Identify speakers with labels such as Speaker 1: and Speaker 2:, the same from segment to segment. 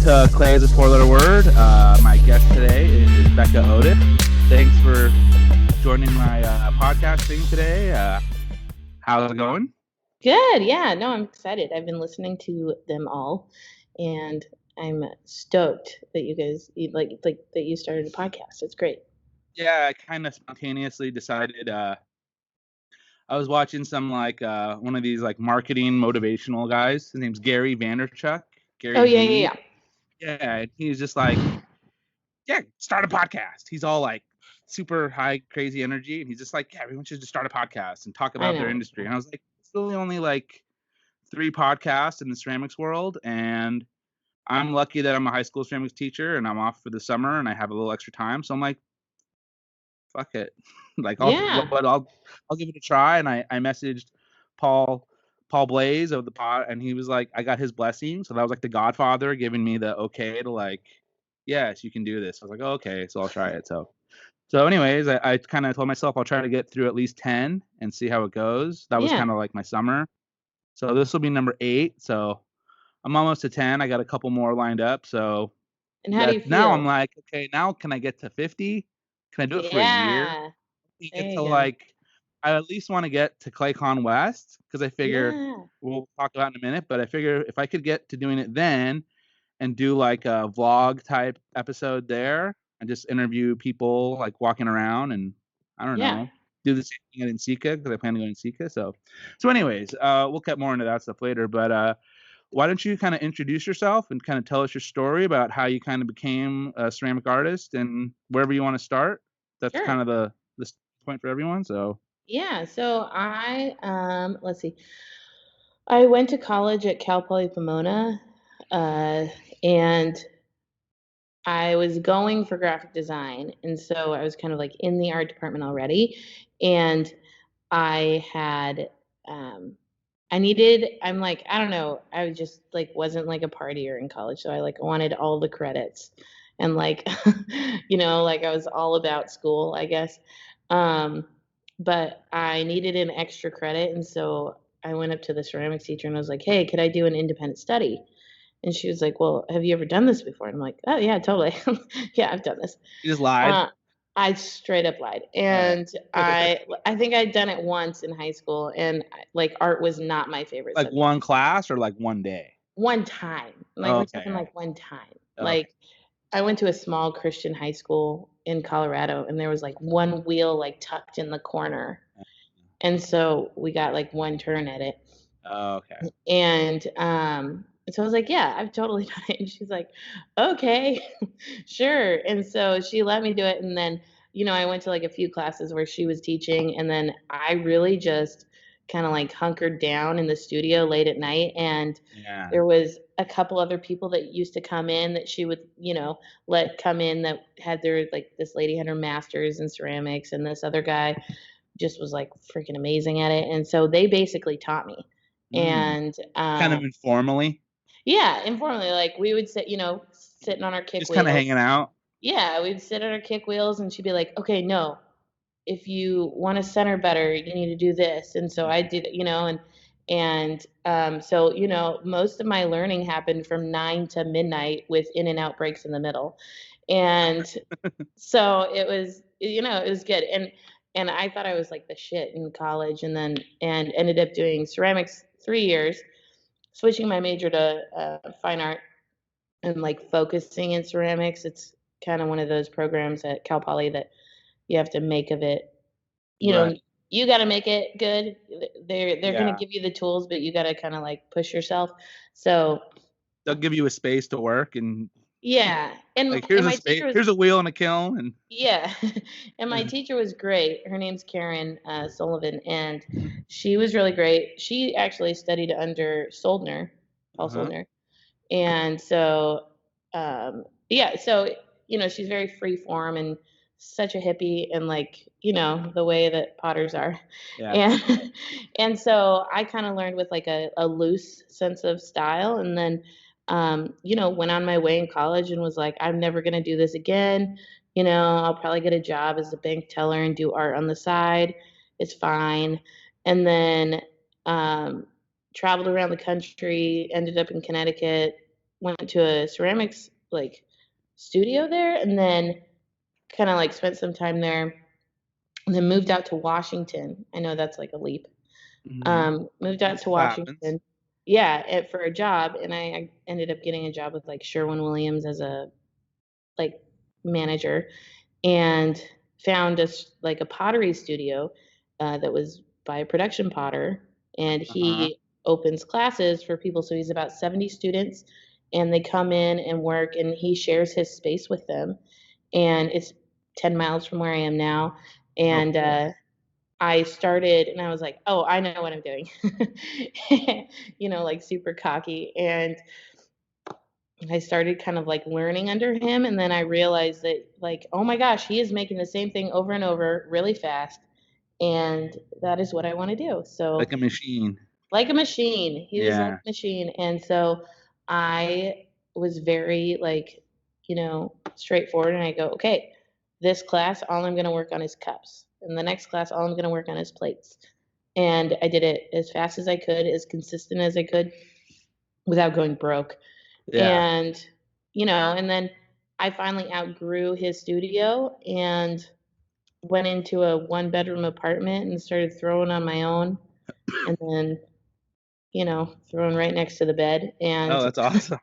Speaker 1: to Clay is a four-letter word. My guest today is Becca Otis. Thanks for joining my podcast thing today. How's it going?
Speaker 2: Good. Yeah. No, I'm excited. I've been listening to them all, and I'm stoked that you guys that you started a podcast. It's great.
Speaker 1: Yeah, I kind of spontaneously decided. I was watching some one of these like marketing motivational guys. His name's Gary Vaynerchuk. Gary
Speaker 2: Oh yeah,
Speaker 1: V.
Speaker 2: yeah,
Speaker 1: Yeah, and he's just like, yeah, start a podcast. He's all like super high, crazy energy, and he's just like, yeah, everyone should just start a podcast and talk
Speaker 2: I
Speaker 1: about their
Speaker 2: know.
Speaker 1: industry. And I was like, it's really only like 3 podcasts in the ceramics world, and I'm lucky that I'm a high school ceramics teacher and I'm off for the summer and I have a little extra time. So I'm like, fuck it. Like
Speaker 2: Yeah.
Speaker 1: I'll give it a try. And I messaged Paul Blaze of the pod, and he was like, I got his blessing. So that was like the Godfather giving me the okay to like, yes, you can do this. I was like, oh, okay, so I'll try it. So anyways, I kind of told myself I'll try to get through at least 10 and see how it goes. That was
Speaker 2: Yeah.
Speaker 1: kind of like my summer. So this will be number 8. So I'm almost to 10. I got a couple more lined up. So
Speaker 2: And how do you feel?
Speaker 1: now I'm like, okay, now can I get to 50? Can I do it for a year?
Speaker 2: Yeah.
Speaker 1: You
Speaker 2: There
Speaker 1: get
Speaker 2: you
Speaker 1: to
Speaker 2: go.
Speaker 1: like, I at least want to get to ClayCon West, because I figure
Speaker 2: Yeah.
Speaker 1: we'll talk about it in a minute. But I figure if I could get to doing it then and do like a vlog type episode there and just interview people like walking around and I don't
Speaker 2: Yeah.
Speaker 1: know, do the same thing in Sika because I plan to go in Sika. So anyways, we'll get more into that stuff later. But why don't you kind of introduce yourself and kind of tell us your story about how you kind of became a ceramic artist and wherever you want to start. That's
Speaker 2: Sure.
Speaker 1: kind of the point for everyone. So
Speaker 2: Yeah. So I let's see. I went to college at Cal Poly Pomona, and I was going for graphic design, and so I was kind of like in the art department already, and I had I'm like, I don't know, I was just like wasn't like a partier in college, so I like wanted all the credits and like like I was all about school, I guess. Um but I needed an extra credit, and so I went up to the ceramics teacher and I was like, "Hey, could I do an independent study?" And she was like, "Well, have you ever done this before?" And I'm like, "Oh yeah, totally. Yeah, I've done this."
Speaker 1: you just lied.
Speaker 2: I straight up lied,
Speaker 1: Right.
Speaker 2: and I think I'd done it once in high school, and like art was not my favorite
Speaker 1: Like
Speaker 2: subject.
Speaker 1: one class or like one day?
Speaker 2: One time, like
Speaker 1: Oh,
Speaker 2: we're
Speaker 1: okay.
Speaker 2: talking
Speaker 1: Right.
Speaker 2: like one time.
Speaker 1: Okay.
Speaker 2: Like I went to a small Christian high school in Colorado, and there was like one wheel like tucked in the corner, and so we got like one turn at it.
Speaker 1: Oh, okay.
Speaker 2: And so I was like, "Yeah, I've totally done it." And she's like, "Okay, sure." And so she let me do it. And then, I went to like a few classes where she was teaching. And then I really just kind of like hunkered down in the studio late at night. And
Speaker 1: Yeah.
Speaker 2: there was a couple other people that used to come in that she would, let come in that had their, like, this lady had her master's in ceramics, and this other guy just was like freaking amazing at it. And so they basically taught me. And
Speaker 1: Kind of informally,
Speaker 2: yeah, informally, like we would sit, sitting on our kick
Speaker 1: just kind of
Speaker 2: wheels.
Speaker 1: hanging out.
Speaker 2: Yeah, we'd sit on our kick wheels, and she'd be like, "Okay, no, if you want to center better, you need to do this." And so I did, so most of my learning happened from 9 to midnight with in and out breaks in the middle, and so it was good. And I thought I was like the shit in college, and ended up doing ceramics 3 years, switching my major to fine art and like focusing in ceramics. It's kind of one of those programs at Cal Poly that you have to make of it.
Speaker 1: Right.
Speaker 2: You got to make it good. They're going to
Speaker 1: Yeah.
Speaker 2: give you the tools, but you got to kind of like push yourself. So
Speaker 1: They'll give you a space to work and
Speaker 2: yeah,
Speaker 1: like
Speaker 2: and
Speaker 1: here's a
Speaker 2: my
Speaker 1: space,
Speaker 2: teacher was
Speaker 1: here's a wheel and a kiln and
Speaker 2: yeah, and my teacher was great. Her name's Karen Sullivan, and she was really great. She actually studied under Soldner, Paul
Speaker 1: uh-huh.
Speaker 2: Soldner. And so, yeah, so, she's very free form and such a hippie, and like, the way that potters are.
Speaker 1: Yeah.
Speaker 2: And, and so I kind of learned with like a loose sense of style. And then, went on my way in college and was like, I'm never going to do this again. I'll probably get a job as a bank teller and do art on the side. It's fine. And then, traveled around the country, ended up in Connecticut, went to a ceramics like studio there, and then kind of like spent some time there, and then moved out to Washington. I know that's like a leap.
Speaker 1: Hmm.
Speaker 2: Moved out to
Speaker 1: Happens.
Speaker 2: Washington, yeah, for a job, and I ended up getting a job with like Sherwin-Williams as a like manager, and found like a pottery studio that was by a production potter, and
Speaker 1: Uh-huh.
Speaker 2: he opens classes for people. So he's about 70 students, and they come in and work, and he shares his space with them, and it's 10 miles from where I am now,
Speaker 1: Oh,
Speaker 2: and
Speaker 1: cool.
Speaker 2: I started, and I was like, oh, I know what I'm doing. Like super cocky. And I started kind of like learning under him. And then I realized that, like, oh my gosh, he is making the same thing over and over really fast. And that is what I want to do. So,
Speaker 1: Like a machine.
Speaker 2: like a machine, he was like
Speaker 1: Yeah.
Speaker 2: a machine. And so I was very, like, straightforward. And I go, okay, this class, all I'm going to work on is cups. And the next class, all I'm going to work on is plates. And I did it as fast as I could, as consistent as I could, without going broke.
Speaker 1: Yeah.
Speaker 2: And, and then I finally outgrew his studio and went into a one-bedroom apartment and started throwing on my own, and then, throwing right next to the bed.
Speaker 1: Oh,
Speaker 2: And
Speaker 1: that's awesome.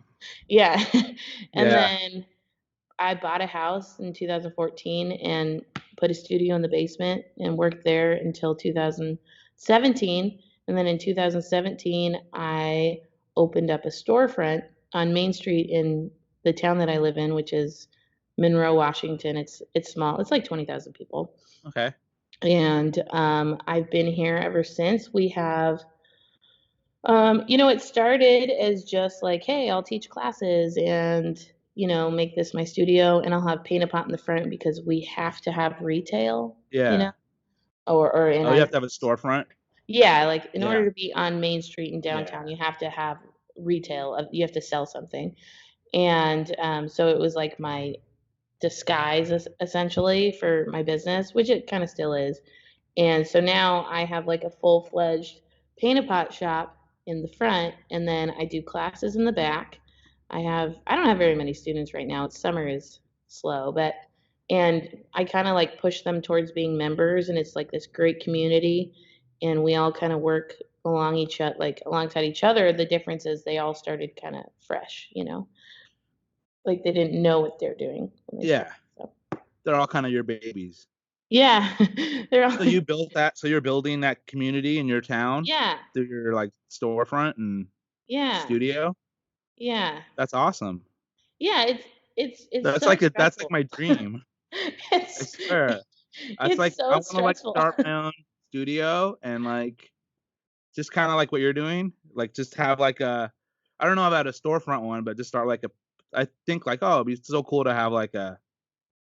Speaker 2: yeah. And
Speaker 1: Yeah.
Speaker 2: then I bought a house in 2014 and put a studio in the basement and worked there until 2017. And then in 2017, I opened up a storefront on Main Street in the town that I live in, which is Monroe, Washington. It's small. It's like 20,000 people.
Speaker 1: Okay.
Speaker 2: And I've been here ever since. We have it started as just like, hey, I'll teach classes and, make this my studio, and I'll have Paint a Pot in the front because we have to have retail,
Speaker 1: Yeah.
Speaker 2: or and
Speaker 1: Oh, you
Speaker 2: I,
Speaker 1: have to have a storefront?
Speaker 2: yeah, like in
Speaker 1: Yeah.
Speaker 2: order to be on Main Street in downtown,
Speaker 1: Yeah.
Speaker 2: you have to have retail. You have to sell something, and so it was like my disguise essentially for my business, which it kind of still is. And so now I have like a full-fledged paint a pot shop in the front, and then I do classes in the back. I don't have very many students right now. Summer is slow, but and I kind of like push them towards being members, and it's like this great community, and we all kind of work alongside each other. The difference is they all started kind of fresh, like they didn't know what they're doing when they
Speaker 1: Yeah.
Speaker 2: started. So
Speaker 1: They're all kind of your babies.
Speaker 2: yeah, they're all
Speaker 1: So you built that, so you're building that community in your town
Speaker 2: yeah,
Speaker 1: through your, like, storefront and
Speaker 2: yeah,
Speaker 1: studio?
Speaker 2: yeah.
Speaker 1: That's awesome.
Speaker 2: Yeah, it's so
Speaker 1: That's like
Speaker 2: stressful.
Speaker 1: my dream. I
Speaker 2: It's
Speaker 1: swear. That's
Speaker 2: it's
Speaker 1: like I
Speaker 2: so
Speaker 1: wanna, like,
Speaker 2: stressful.
Speaker 1: start my own studio and, like, just kinda like what you're doing, like, just have, like, I don't know about a storefront one, but just start, like, a I think, like, "Oh, it'd be so cool to have, like, a"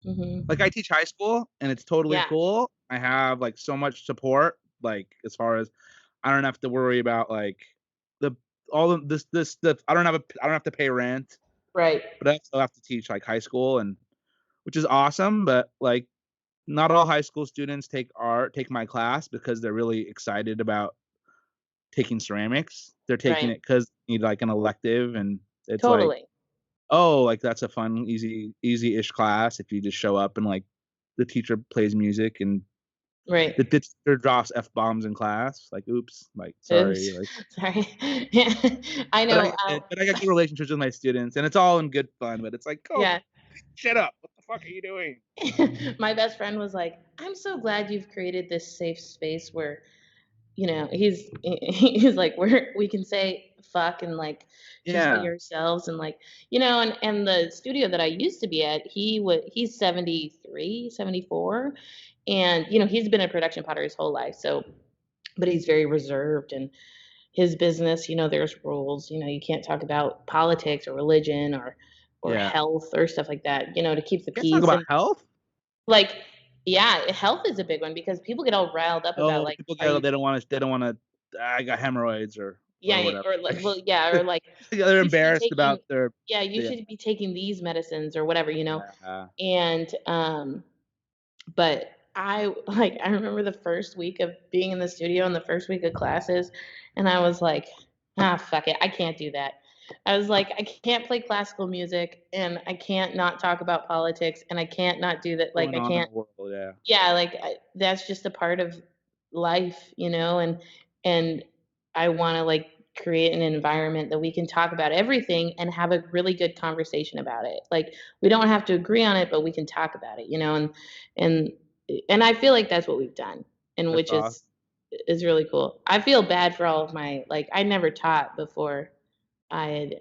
Speaker 1: like, I
Speaker 2: Mhm.
Speaker 1: teach high school, and it's totally
Speaker 2: Yeah,
Speaker 1: cool. I have, like, so much support, like, as far as I don't have to worry about, like, the all of this the I don't have to pay rent,
Speaker 2: right,
Speaker 1: but I still have to teach, like, high school, and which is awesome, but, like, not all high school students take my class because they're really excited about taking ceramics. They're taking
Speaker 2: right.
Speaker 1: it 'cause they need, like, an elective, and it's like,
Speaker 2: Totally.
Speaker 1: "Oh, like, that's a fun, easy-ish class if you just show up and, like, the teacher plays music and the
Speaker 2: Right.
Speaker 1: teacher drops F-bombs in class." Like, "Oops, like, sorry,"
Speaker 2: Oops.
Speaker 1: like
Speaker 2: Sorry. Yeah. I
Speaker 1: but
Speaker 2: know,
Speaker 1: I got good relationships with my students, and it's all in good fun, but it's like, "Oh,
Speaker 2: yeah.
Speaker 1: shut up. What the fuck are you doing?"
Speaker 2: My best friend was like, "I'm so glad you've created this safe space where, he's like, we can say fuck and like just be
Speaker 1: Yeah.
Speaker 2: ourselves, and like, and the studio that I used to be at, he's 73, 74, and he's been a production potter his whole life. So, but he's very reserved, and his business, there's rules. You can't talk about politics or religion or
Speaker 1: Yeah.
Speaker 2: health or stuff like that, to keep the
Speaker 1: You guys talk
Speaker 2: peace.
Speaker 1: about
Speaker 2: And
Speaker 1: health?
Speaker 2: like, yeah, health is a big one because people get all riled up about
Speaker 1: Oh,
Speaker 2: like,
Speaker 1: people
Speaker 2: are
Speaker 1: go
Speaker 2: you,
Speaker 1: they don't wanna, "I got hemorrhoids," or
Speaker 2: yeah,
Speaker 1: whatever.
Speaker 2: or like, well, yeah, or like,
Speaker 1: Yeah, they're
Speaker 2: you should be
Speaker 1: embarrassed
Speaker 2: taking,
Speaker 1: about their
Speaker 2: yeah, you
Speaker 1: yeah,
Speaker 2: should be taking these medicines or whatever.
Speaker 1: yeah,
Speaker 2: And but I remember the first week of being in the studio and the first week of classes, and I was like, ah, fuck it, I can't do that. I was like, I can't play classical music and I can't not talk about politics and I can't not do that. Like
Speaker 1: Going
Speaker 2: I
Speaker 1: on in the
Speaker 2: can't,
Speaker 1: world, yeah.
Speaker 2: yeah, like that's just a part of life, and I want to like create an environment that we can talk about everything and have a really good conversation about it. Like we don't have to agree on it, but we can talk about it, and and I feel like that's what we've done, and
Speaker 1: That's
Speaker 2: which
Speaker 1: awesome.
Speaker 2: is really cool. I feel bad for all of my like I never taught before I had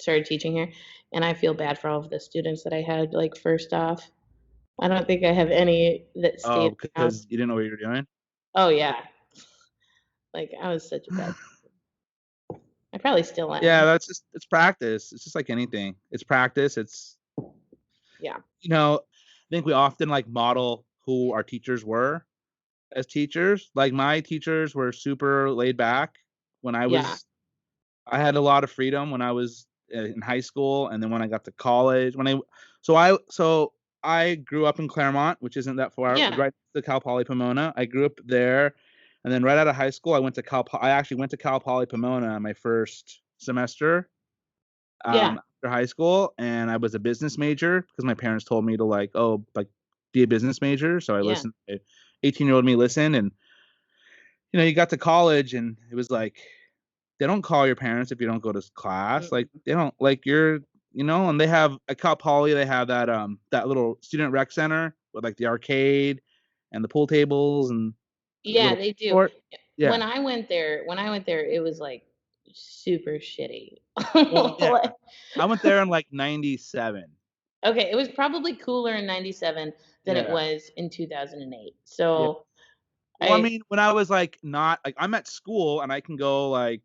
Speaker 2: started teaching here, and I feel bad for all of the students that I had like first off. I don't think I have any that
Speaker 1: Oh,
Speaker 2: stayed around.
Speaker 1: because you didn't know what you were doing?
Speaker 2: Oh yeah, like I was such a bad. I probably still
Speaker 1: Yeah,
Speaker 2: am.
Speaker 1: that's just it's practice. It's just like anything. It's practice. It's
Speaker 2: Yeah.
Speaker 1: I think we often like model who our teachers were as teachers. Like my teachers were super laid back when
Speaker 2: Yeah.
Speaker 1: I had a lot of freedom when I was in high school, and then when I got to college, so I grew up in Claremont, which isn't that far,
Speaker 2: Yeah.
Speaker 1: right to Cal Poly Pomona. I grew up there, and then right out of high school, I actually went to Cal Poly Pomona my first semester
Speaker 2: Yeah.
Speaker 1: after high school, and I was a business major because my parents told me to be a business major. So I
Speaker 2: Yeah.
Speaker 1: listened. 18-year-old me listened, and you got to college, and it was like they don't call your parents if you don't go to class. Like
Speaker 2: Mm.
Speaker 1: they don't like you're and they have at Cal Poly they have that little student rec center with like the arcade and the pool tables and the
Speaker 2: Yeah,
Speaker 1: little
Speaker 2: they do.
Speaker 1: court. Yeah.
Speaker 2: When I went there, it was like super shitty.
Speaker 1: Well, yeah.
Speaker 2: Like,
Speaker 1: I went there in like 97.
Speaker 2: okay, it was probably cooler in 97 than it
Speaker 1: Yeah.
Speaker 2: was in 2008.
Speaker 1: Yeah.
Speaker 2: So
Speaker 1: Well, I
Speaker 2: I
Speaker 1: mean, when I was like not like I'm at school and I can go like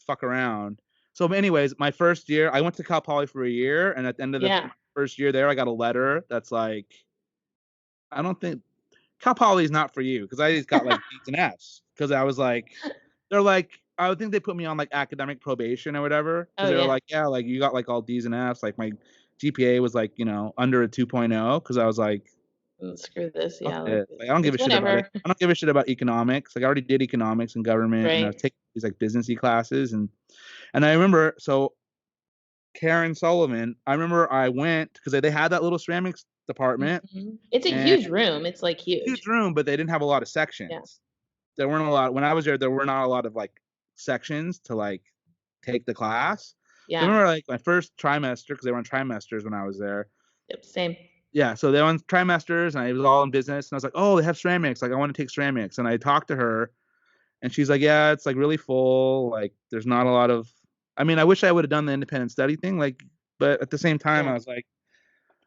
Speaker 1: fuck around. So, anyways, my first year, I went to Cal Poly for a year, and at the end of
Speaker 2: yeah.
Speaker 1: my first year there, I got a letter that's like, I don't think Cal Poly is not for you because I just got like D's and F's because I was like, they're like, I would think they put me on like academic probation or whatever because
Speaker 2: Oh
Speaker 1: they were
Speaker 2: yeah.
Speaker 1: like, yeah, like you got like all D's and F's. Like my GPA was like, under a 2.0 because I was like,
Speaker 2: Screw this.
Speaker 1: fuck
Speaker 2: Yeah, like
Speaker 1: this. Like I don't give
Speaker 2: it's
Speaker 1: a shit about it.
Speaker 2: whatever.
Speaker 1: I don't give a shit about economics. Like I already did economics and government, and I was
Speaker 2: Right.
Speaker 1: taking these like businessy classes, and I remember Karen Sullivan, I remember I went because they had that little ceramics department
Speaker 2: It's a
Speaker 1: and
Speaker 2: huge room. It's like
Speaker 1: huge
Speaker 2: huge.
Speaker 1: room, but they didn't have a lot of
Speaker 2: Yeah.
Speaker 1: sections. There weren't a lot when I was there were not a lot of like sections to like take the class. So I
Speaker 2: Yeah.
Speaker 1: remember like my first trimester because they were on trimesters when I was there.
Speaker 2: Yep. Same.
Speaker 1: Yeah, so they were on trimesters and I was all in business and I was like, oh, they have ceramics. Like I want to take ceramics. And I talked to her and she's like, yeah, it's like really full. Like there's not a lot of I mean, I wish I would have done the independent study thing, like, but at the same time,
Speaker 2: Yeah.
Speaker 1: I was like,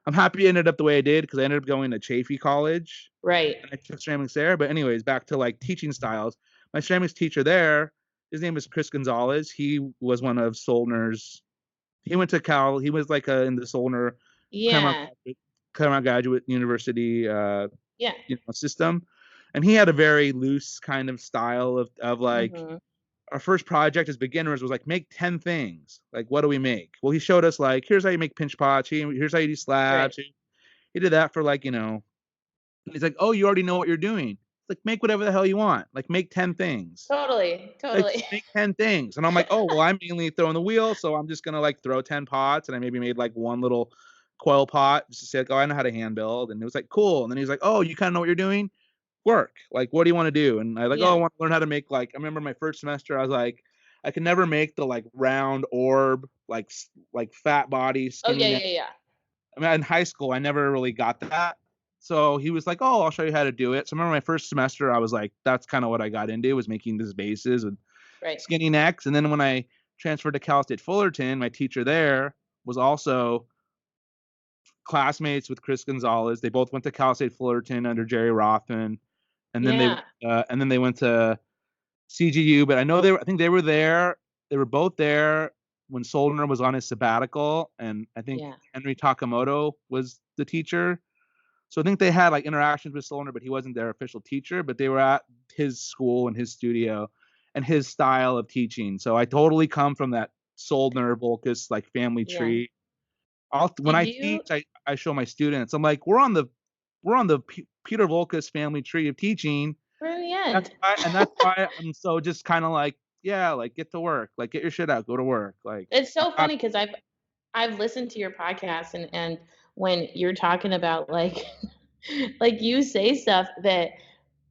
Speaker 1: I'm happy it ended up the way I did because I ended up going to Chaffey College
Speaker 2: Right.
Speaker 1: and I took ceramics there. But anyways, back to like teaching styles. My ceramics teacher there, his name is Chris Gonzalez. He was one of Solner's. He went to Cal. He was like in the Solner Claremont,
Speaker 2: Yeah.
Speaker 1: Claremont Graduate University,
Speaker 2: Yeah.
Speaker 1: system, and he had a very loose kind of style of like
Speaker 2: Mhm.
Speaker 1: our first project as beginners was like make 10 things. Like what do we make? Well, he showed us like here's how you make pinch pots. Here's how you do
Speaker 2: Right.
Speaker 1: slabs. He did that for like he's like, oh, you already know what you're doing. It's like make whatever the hell you want. Like make 10 things.
Speaker 2: Totally.
Speaker 1: Like
Speaker 2: Totally.
Speaker 1: just make 10 things. And I'm like, oh well, I'm mainly throwing the wheel, so I'm just gonna like throw 10 pots. And I maybe made like one little coil pot just to say like, oh, I know how to hand build. And it was like cool. And then he's like, oh, you kind of know what you're doing? Work. Like, what do you want to do? And I like, oh, I
Speaker 2: Yeah.
Speaker 1: want to learn how to make like I remember my first semester, I was like, I could never make the like round orb, like fat body,
Speaker 2: Oh
Speaker 1: skinny
Speaker 2: yeah.
Speaker 1: neck.
Speaker 2: Yeah. Yeah.
Speaker 1: I mean, in high school, I never really got that. So he was like, "Oh, I'll show you how to do it." So I remember my first semester, I was like, "That's kind of what I got into was making these bases with
Speaker 2: Right.
Speaker 1: skinny necks." And then when I transferred to Cal State Fullerton, my teacher there was also classmates with Chris Gonzalez. They both went to Cal State Fullerton under Jerry Rothman, and then
Speaker 2: Yeah.
Speaker 1: they went to CGU. But I think they were there. They were both there when Solner was on his sabbatical, and I think
Speaker 2: Yeah.
Speaker 1: Henry Takamoto was the teacher. So I think they had like interactions with Solner, but he wasn't their official teacher. But they were at his school and his studio and his style of teaching. So I totally come from that Solner Volkus like family
Speaker 2: Yeah.
Speaker 1: tree. When
Speaker 2: Did
Speaker 1: I
Speaker 2: you
Speaker 1: teach, I show my students. I'm like, we're on the Peter Volkus family tree of teaching.
Speaker 2: we're in the
Speaker 1: That's
Speaker 2: end?
Speaker 1: why, and that's why I'm so just kind of like yeah, like get to work, like get your shit out, go to work. Like
Speaker 2: It's
Speaker 1: I'm
Speaker 2: so
Speaker 1: not
Speaker 2: funny because I've listened to your podcast, and when you're talking about like like you say stuff that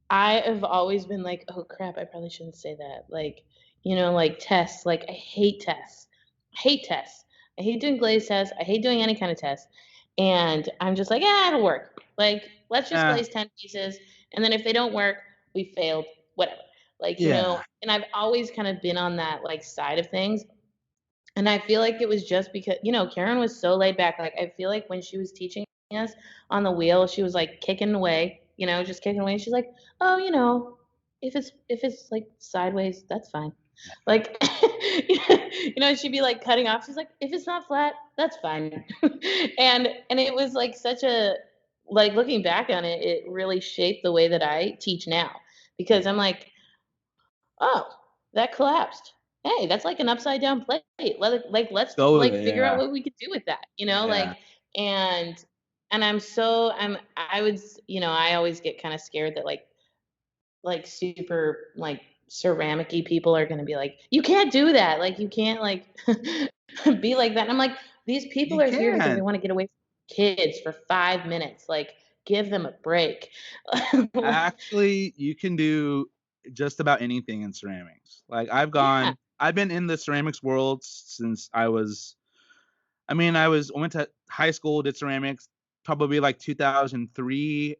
Speaker 2: I have always been like, "Oh crap, I probably shouldn't say that." Like, like tests, like I hate tests. I hate tests. I hate doing glaze tests. I hate doing any kind of test. And I'm just like, "Yeah, it'll work." Like, let's just
Speaker 1: yeah,
Speaker 2: glaze 10 pieces, and then if they don't work, we failed, whatever. Like,
Speaker 1: yeah,
Speaker 2: and I've always kind of been on that like side of things. And I feel like it was just because, Karen was so laid back. Like, I feel like when she was teaching us on the wheel, she was like kicking away, just kicking away. She's like, oh, if it's like sideways, that's fine. Like, she'd be like cutting off. She's like, if it's not flat, that's fine. and it was like such a, like looking back on it, it really shaped the way that I teach now because I'm like, oh, that collapsed. Hey, that's like an upside down plate. Let's
Speaker 1: go with
Speaker 2: like
Speaker 1: it.
Speaker 2: figure out
Speaker 1: Yeah,
Speaker 2: what we could do with that,
Speaker 1: yeah.
Speaker 2: and I would, I always get kind of scared that like super like ceramic-y people are going to be like, you can't do that. Like you can't like be like that. And I'm like, these people
Speaker 1: You
Speaker 2: are here because they
Speaker 1: can.
Speaker 2: want to get away from kids for 5 minutes. Like give them a break.
Speaker 1: Actually, you can do just about anything in ceramics. Like
Speaker 2: Yeah.
Speaker 1: I've been in the ceramics world since I went to high school, did ceramics, probably like 2003,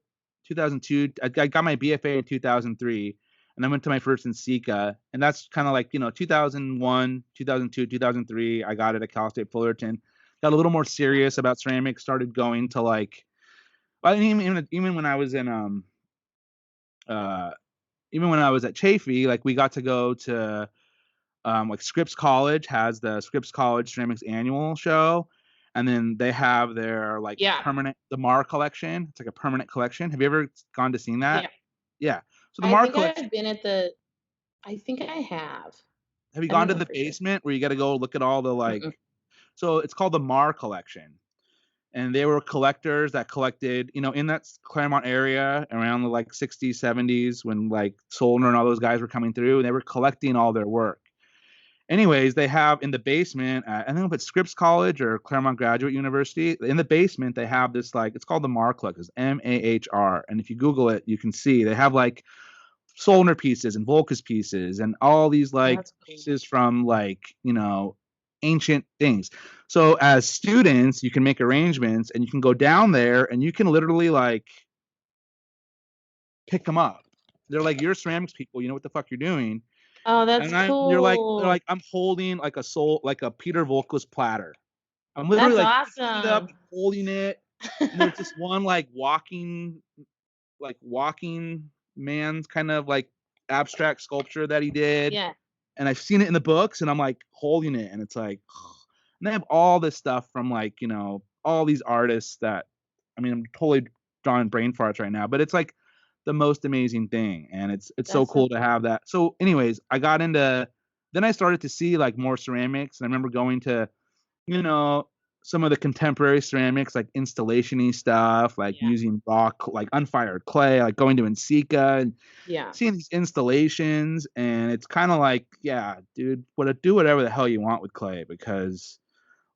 Speaker 1: 2002. I got my BFA in 2003, and I went to my first in Sika, and that's kind of like 2001, 2002, 2003. I got it at Cal State Fullerton. Got a little more serious about ceramics. Started going to like, well, even when I was in uh even when I was at Chafee, like we got to go to like Scripps College has the Scripps College Ceramics Annual Show, and then they have their like
Speaker 2: Yeah.
Speaker 1: permanent the Mar collection. It's like a permanent collection. Have you ever gone to seen that?
Speaker 2: Yeah.
Speaker 1: Yeah. So the
Speaker 2: I
Speaker 1: Mar
Speaker 2: think
Speaker 1: collection.
Speaker 2: I've been I think I have.
Speaker 1: Have you
Speaker 2: I
Speaker 1: gone
Speaker 2: don't
Speaker 1: to
Speaker 2: know
Speaker 1: the
Speaker 2: for sure.
Speaker 1: basement where you got to go look at all the like?
Speaker 2: Mm-mm.
Speaker 1: So it's called the Mar collection, and they were collectors that collected, in that Claremont area around the like 60s, 70s when like Solner and all those guys were coming through, and they were collecting all their work. Anyways, they have in the basement, I don't know if it's Scripps College or Claremont Graduate University. In the basement, they have this like it's called the Mar Collectors, MAHR. And if you Google it, you can see they have like Solner pieces and Volcas pieces and all these like
Speaker 2: That's cool.
Speaker 1: pieces from like ancient things. So as students, you can make arrangements and you can go down there and you can literally like pick them up. They're like you're ceramics people, you know what the fuck you're doing.
Speaker 2: Oh, that's
Speaker 1: And they're
Speaker 2: cool.
Speaker 1: like, I'm holding like like a Peter Volkus platter. I'm literally
Speaker 2: That's
Speaker 1: like feet up
Speaker 2: awesome.
Speaker 1: and holding it. And there's this one like walking man's kind of like abstract sculpture that he did.
Speaker 2: Yeah.
Speaker 1: And I've seen it in the books and I'm like holding it. And it's like, and they have all this stuff from like, all these artists that, I'm totally drawing brain farts right now, but it's like the most amazing thing. And it's so
Speaker 2: That's so
Speaker 1: cool to
Speaker 2: cool.
Speaker 1: have that. So anyways, then I started to see like more ceramics. And I remember going to, you know, some of the contemporary ceramics, like installation-y stuff, like
Speaker 2: Yeah.
Speaker 1: using rock, like unfired clay, like going to Nsika and
Speaker 2: Yeah.
Speaker 1: seeing these installations. And it's kind of like, yeah, dude, do whatever the hell you want with clay because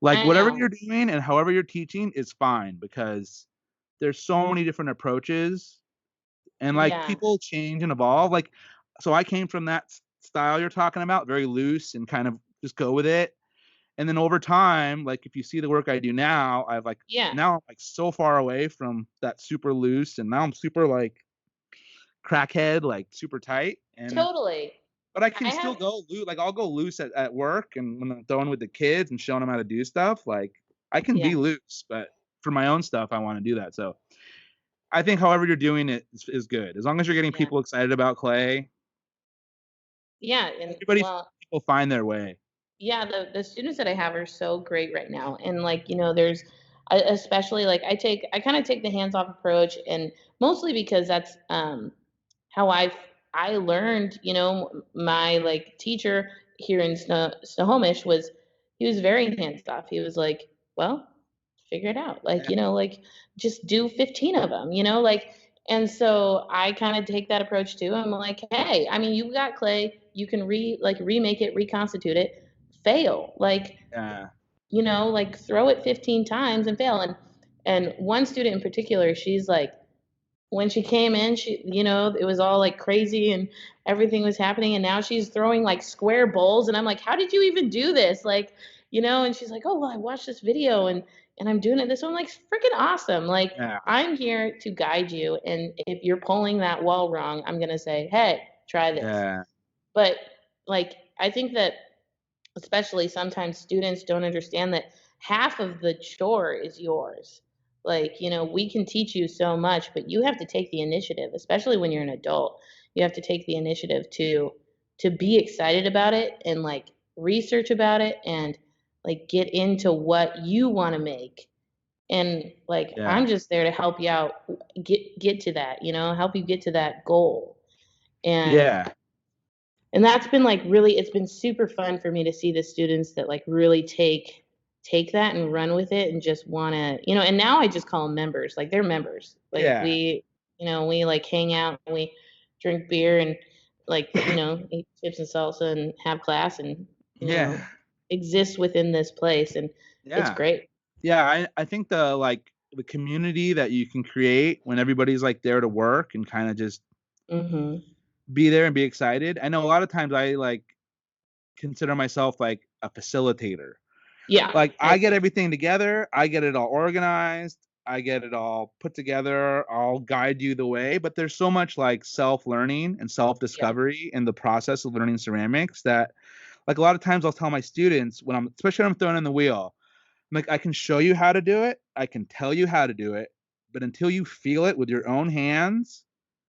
Speaker 1: like
Speaker 2: I
Speaker 1: whatever
Speaker 2: know.
Speaker 1: you're doing and however you're teaching is fine because there's so many different approaches and like
Speaker 2: Yeah.
Speaker 1: people change and evolve. Like, so I came from that style you're talking about, very loose and kind of just go with it. And then over time, like if you see the work I do now,
Speaker 2: Yeah.
Speaker 1: now I'm like so far away from that super loose, and now I'm super like crackhead, like super tight. And
Speaker 2: Totally.
Speaker 1: but I can
Speaker 2: I
Speaker 1: still
Speaker 2: have
Speaker 1: go loose. Like I'll go loose at work, and when I'm throwing with the kids and showing them how to do stuff, like I can
Speaker 2: yeah.
Speaker 1: be loose. But for my own stuff, I want to do that. So I think however you're doing it is good, as long as you're getting
Speaker 2: Yeah.
Speaker 1: people excited about clay.
Speaker 2: Yeah, and
Speaker 1: Everybody
Speaker 2: well,
Speaker 1: people find their way.
Speaker 2: yeah, the students that I have are so great right now, and like there's especially like I kind of take the hands off approach, and mostly because that's how I learned. My like teacher here in Snohomish was he was very hands off. He was like, well, figure it out, like
Speaker 1: Yeah.
Speaker 2: like just do 15 of them, like. And so I kind of take that approach too. I'm like, hey, I mean, you got clay. you can remake it, reconstitute it, fail. Like,
Speaker 1: Yeah.
Speaker 2: like throw it 15 times and fail. And one student in particular, she's like, when she came in, it was all like crazy and everything was happening. And now she's throwing like square bowls. And I'm like, how did you even do this? Like, and she's like, oh, well, I watched this video and I'm doing it this way. I'm like, freaking awesome. Like,
Speaker 1: Yeah.
Speaker 2: I'm here to guide you. And if you're pulling that wall wrong, I'm going to say, hey, try this.
Speaker 1: Yeah.
Speaker 2: But like, I think that especially sometimes students don't understand that half of the chore is yours. Like, we can teach you so much, but you have to take the initiative, especially when you're an adult. You have to take the initiative to be excited about it and like research about it and like get into what you want to make. And like
Speaker 1: Yeah.
Speaker 2: I'm just there to help you out, get to that, help you get to that goal. And
Speaker 1: Yeah.
Speaker 2: and that's been like really, it's been super fun for me to see the students that like really take that and run with it and just want to, and now I just call them members. Like they're members. Like
Speaker 1: Yeah.
Speaker 2: we like hang out and we drink beer and like, eat chips and salsa and have class and,
Speaker 1: Yeah.
Speaker 2: exist within this place. And it's
Speaker 1: Yeah.
Speaker 2: great.
Speaker 1: Yeah. I think the community that you can create when everybody's like there to work and kind of just
Speaker 2: Mm-hmm.
Speaker 1: be there and be excited. I know a lot of times I like consider myself like a facilitator.
Speaker 2: Yeah.
Speaker 1: Like I get everything together, I get it all organized, I get it all put together, I'll guide you the way, but there's so much like self-learning and self-discovery in the process of learning ceramics that like a lot of times I'll tell my students especially when I'm throwing in the wheel, I'm like, I can show you how to do it, I can tell you how to do it, but until you feel it with your own hands,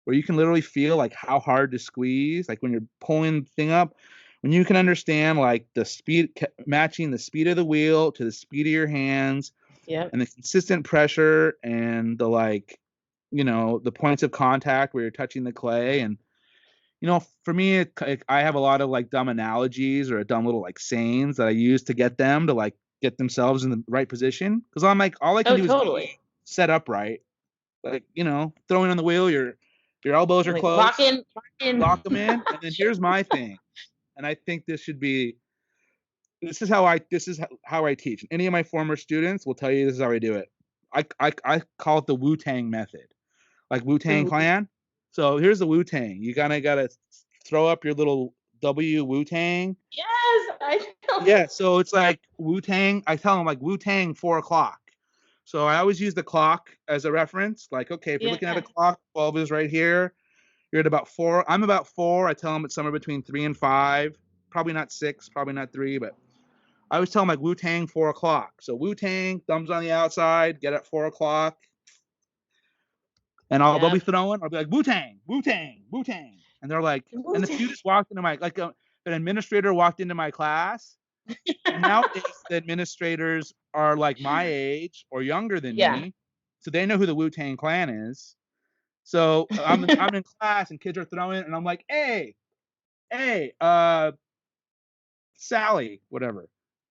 Speaker 1: where you can literally feel like how hard to squeeze, like when you're pulling the thing up, when you can understand like the speed, matching the speed of the wheel to the speed of your hands,
Speaker 2: Yep.
Speaker 1: and the consistent pressure and the the points of contact where you're touching the clay. And for me, I have a lot of like dumb analogies or dumb little like sayings that I use to get them to like get themselves in the right position, because I'm like, all I can do is
Speaker 2: Totally.
Speaker 1: set up right, like throwing on the wheel, your elbows are
Speaker 2: Like
Speaker 1: closed,
Speaker 2: lock in.
Speaker 1: lock them in. And then here's my thing, and I think this is how I teach. Any of my former students will tell you this is how I do it. I call it the Wu-Tang method, like Wu-Tang Clan. So here's the Wu-Tang. You gotta throw up your little W Wu-Tang.
Speaker 2: Yes, I know.
Speaker 1: Yeah, so it's like Wu-Tang. I tell them like Wu-Tang 4 o'clock. So I always use the clock as a reference. Like, okay, if you're looking at a clock, 12 is right here. You're at about 4. I'm about 4. I tell them it's somewhere between 3 and 5. Probably not 6, probably not 3, but I always tell them like Wu-Tang 4 o'clock. So Wu-Tang, thumbs on the outside, get at 4 o'clock. And they'll be throwing. I'll be like, Wu-Tang, Wu-Tang, Wu-Tang. And they're like, and the students walked into my, like an administrator walked into my class. And nowadays the administrators are like my age or younger than me. So they know who the Wu-Tang Clan is. So I'm in class and kids are throwing and I'm like, hey, Sally, whatever.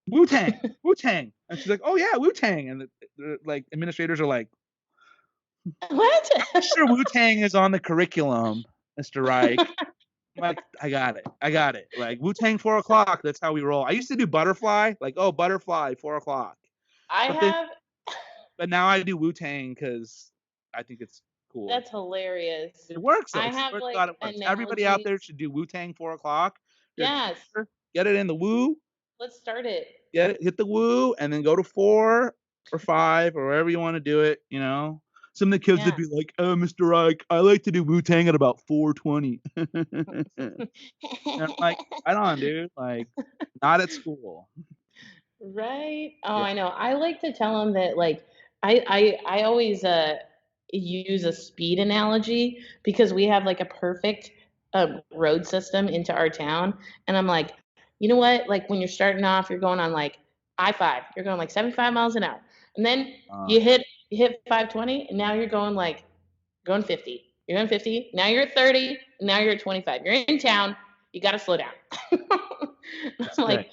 Speaker 1: Wu-Tang, Wu-Tang. And she's like, oh yeah, Wu-Tang. And the like administrators are like,
Speaker 2: What?
Speaker 1: I'm sure Wu-Tang is on the curriculum, Mr. Reich. I'm like, I got it. Like Wu-Tang 4 o'clock, that's how we roll. I used to do butterfly, like, oh, butterfly 4 o'clock. But now I do Wu-Tang because I think it's cool.
Speaker 2: That's hilarious.
Speaker 1: It works though.
Speaker 2: I have like
Speaker 1: God, it works. Everybody out there should do Wu-Tang 4 o'clock.
Speaker 2: Yes.
Speaker 1: Get it in the Wu.
Speaker 2: Let's start it.
Speaker 1: Hit the Wu and then go to 4 or 5 or wherever you want to do it, Some of the kids would be like, oh, Mr. Reich, I like to do Wu-Tang at about 4:20. And I'm like, right on, dude. Like, not at school.
Speaker 2: Right? Oh, I know. I like to tell them that like I always use a speed analogy because we have like a perfect road system into our town, and I'm like, you know what? Like when you're starting off, you're going on like I-5. You're going like 75 miles an hour, and then you hit 520, and now you're going 50. You're going 50. Now you're at 30. And now you're at 25. You're in town. You got to slow down. I'm like,